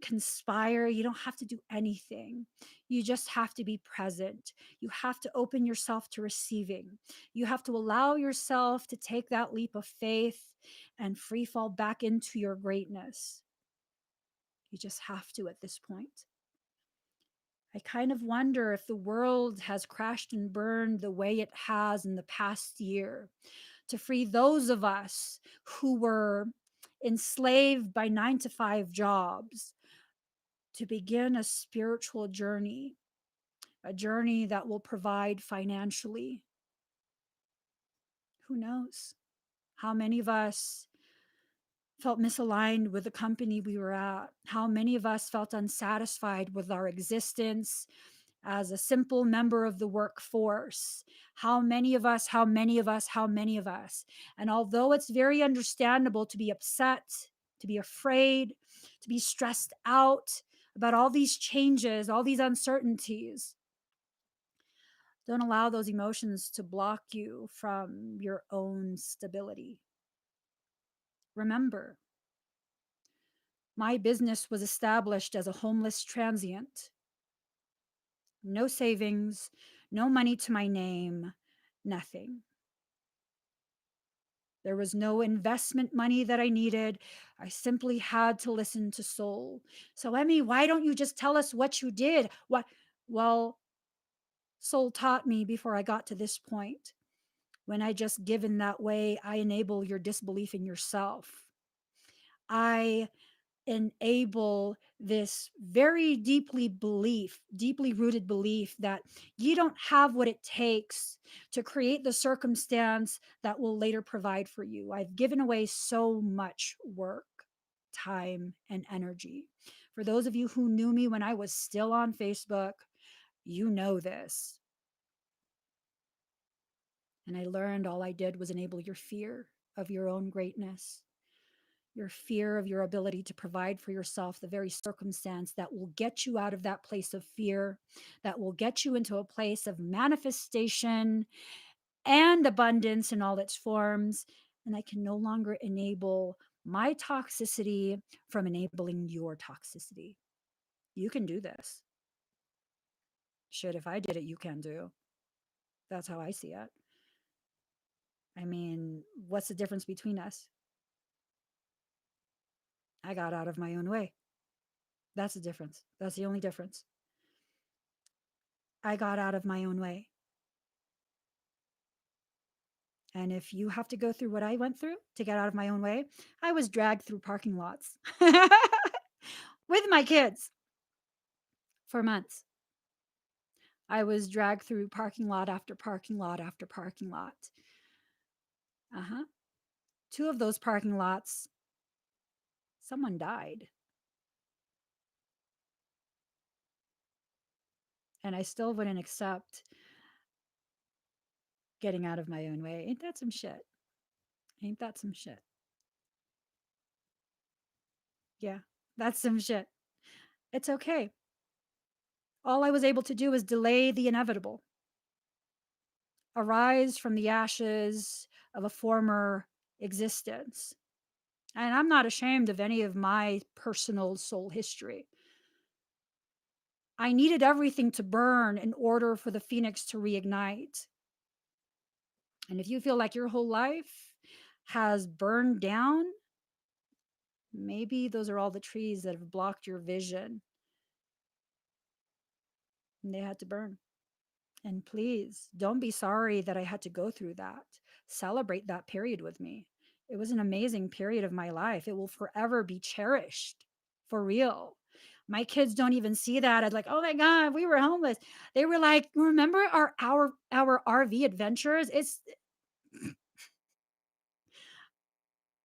conspire, you don't have to do anything. You just have to be present. You have to open yourself to receiving. You have to allow yourself to take that leap of faith and free fall back into your greatness. You just have to at this point. I kind of wonder if the world has crashed and burned the way it has in the past year to free those of us who were enslaved by 9 to 5 jobs to begin a spiritual journey, a journey that will provide financially. Who knows? How many of us felt misaligned with the company we were at? How many of us felt unsatisfied with our existence as a simple member of the workforce? How many of us, how many of us, how many of us? And although it's very understandable to be upset, to be afraid, to be stressed out about all these changes, all these uncertainties, don't allow those emotions to block you from your own stability. Remember, my business was established as a homeless transient. No savings, no money to my name, nothing. There was no investment money that I needed. I simply had to listen to soul. So, Emmie, why don't you just tell us what you did? What? Well, soul taught me before I got to this point. When I just give in that way, I enable your disbelief in yourself. I enable this very deeply rooted belief that you don't have what it takes to create the circumstance that will later provide for you. I've given away so much work, time, and energy. For those of you who knew me when I was still on Facebook, you know this. And I learned all I did was enable your fear of your own greatness. your fear of your ability to provide for yourself, the very circumstance that will get you out of that place of fear, that will get you into a place of manifestation and abundance in all its forms. And I can no longer enable my toxicity from enabling your toxicity. You can do this. Shit, if I did it, you can do. That's how I see it. I mean, what's the difference between us? I got out of my own way. That's the difference. That's the only difference. I got out of my own way. And if you have to go through what I went through to get out of my own way, I was dragged through parking lots with my kids for months. I was dragged through parking lot after parking lot after parking lot. Two of those parking lots, someone died. And I still wouldn't accept getting out of my own way. Ain't that some shit? Ain't that some shit? Yeah, that's some shit. It's okay. All I was able to do was delay the inevitable, arise from the ashes of a former existence. And I'm not ashamed of any of my personal soul history. I needed everything to burn in order for the phoenix to reignite. And if you feel like your whole life has burned down, maybe those are all the trees that have blocked your vision and they had to burn. And please don't be sorry that I had to go through that. Celebrate that period with me. It was an amazing period of my life. It will forever be cherished, for real. My kids don't even see that as like, oh my God, we were homeless. They were like, remember our RV adventures?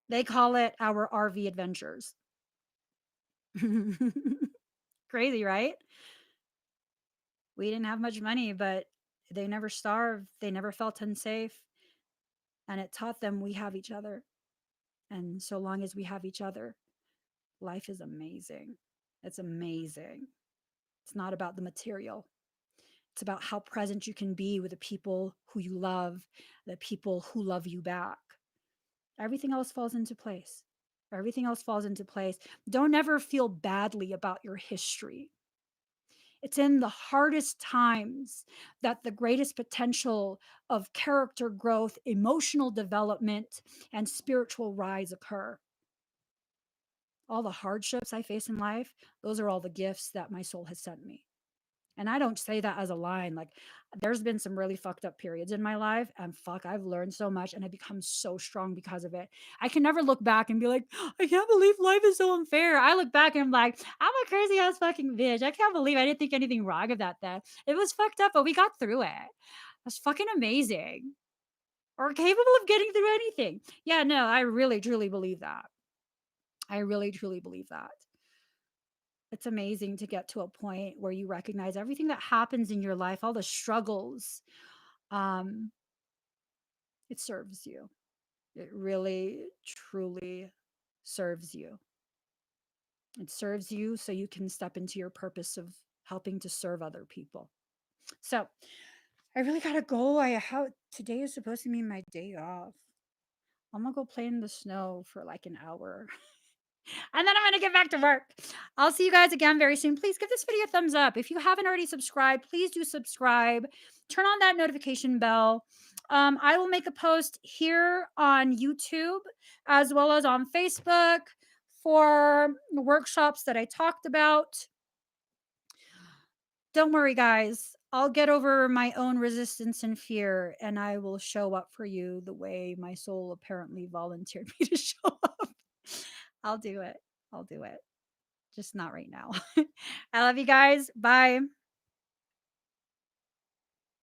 They call it our RV adventures. Crazy, right? We didn't have much money, but they never starved. They never felt unsafe. And it taught them we have each other. And so long as we have each other, life is amazing. It's amazing. It's not about the material. It's about how present you can be with the people who you love, the people who love you back. Everything else falls into place. Everything else falls into place. Don't ever feel badly about your history. It's in the hardest times that the greatest potential of character growth, emotional development, and spiritual rise occur. All the hardships I face in life, those are all the gifts that my soul has sent me. And I don't say that as a line. Like, there's been some really fucked up periods in my life, and fuck, I've learned so much and I've become so strong because of it. I can never look back and be like, I can't believe life is so unfair. I look back and I'm like, I'm a crazy ass fucking bitch. I can't believe I didn't think anything wrong about that. It was fucked up, but we got through it. That's fucking amazing. Or capable of getting through anything. Yeah, no, I really truly believe that. I really truly believe that. It's amazing to get to a point where you recognize everything that happens in your life, all the struggles, um, it serves you. It really, truly serves you. It serves you so you can step into your purpose of helping to serve other people. So I really gotta go. Today is supposed to be my day off. I'm gonna go play in the snow for like an hour. And then I'm going to get back to work. I'll see you guys again very soon. Please give this video a thumbs up. If you haven't already subscribed, please do subscribe. Turn on that notification bell. I will make a post here on YouTube as well as on Facebook for the workshops that I talked about. Don't worry, guys. I'll get over my own resistance and fear, and I will show up for you the way my soul apparently volunteered me to show up. I'll do it. I'll do it. Just not right now. I love you guys. Bye.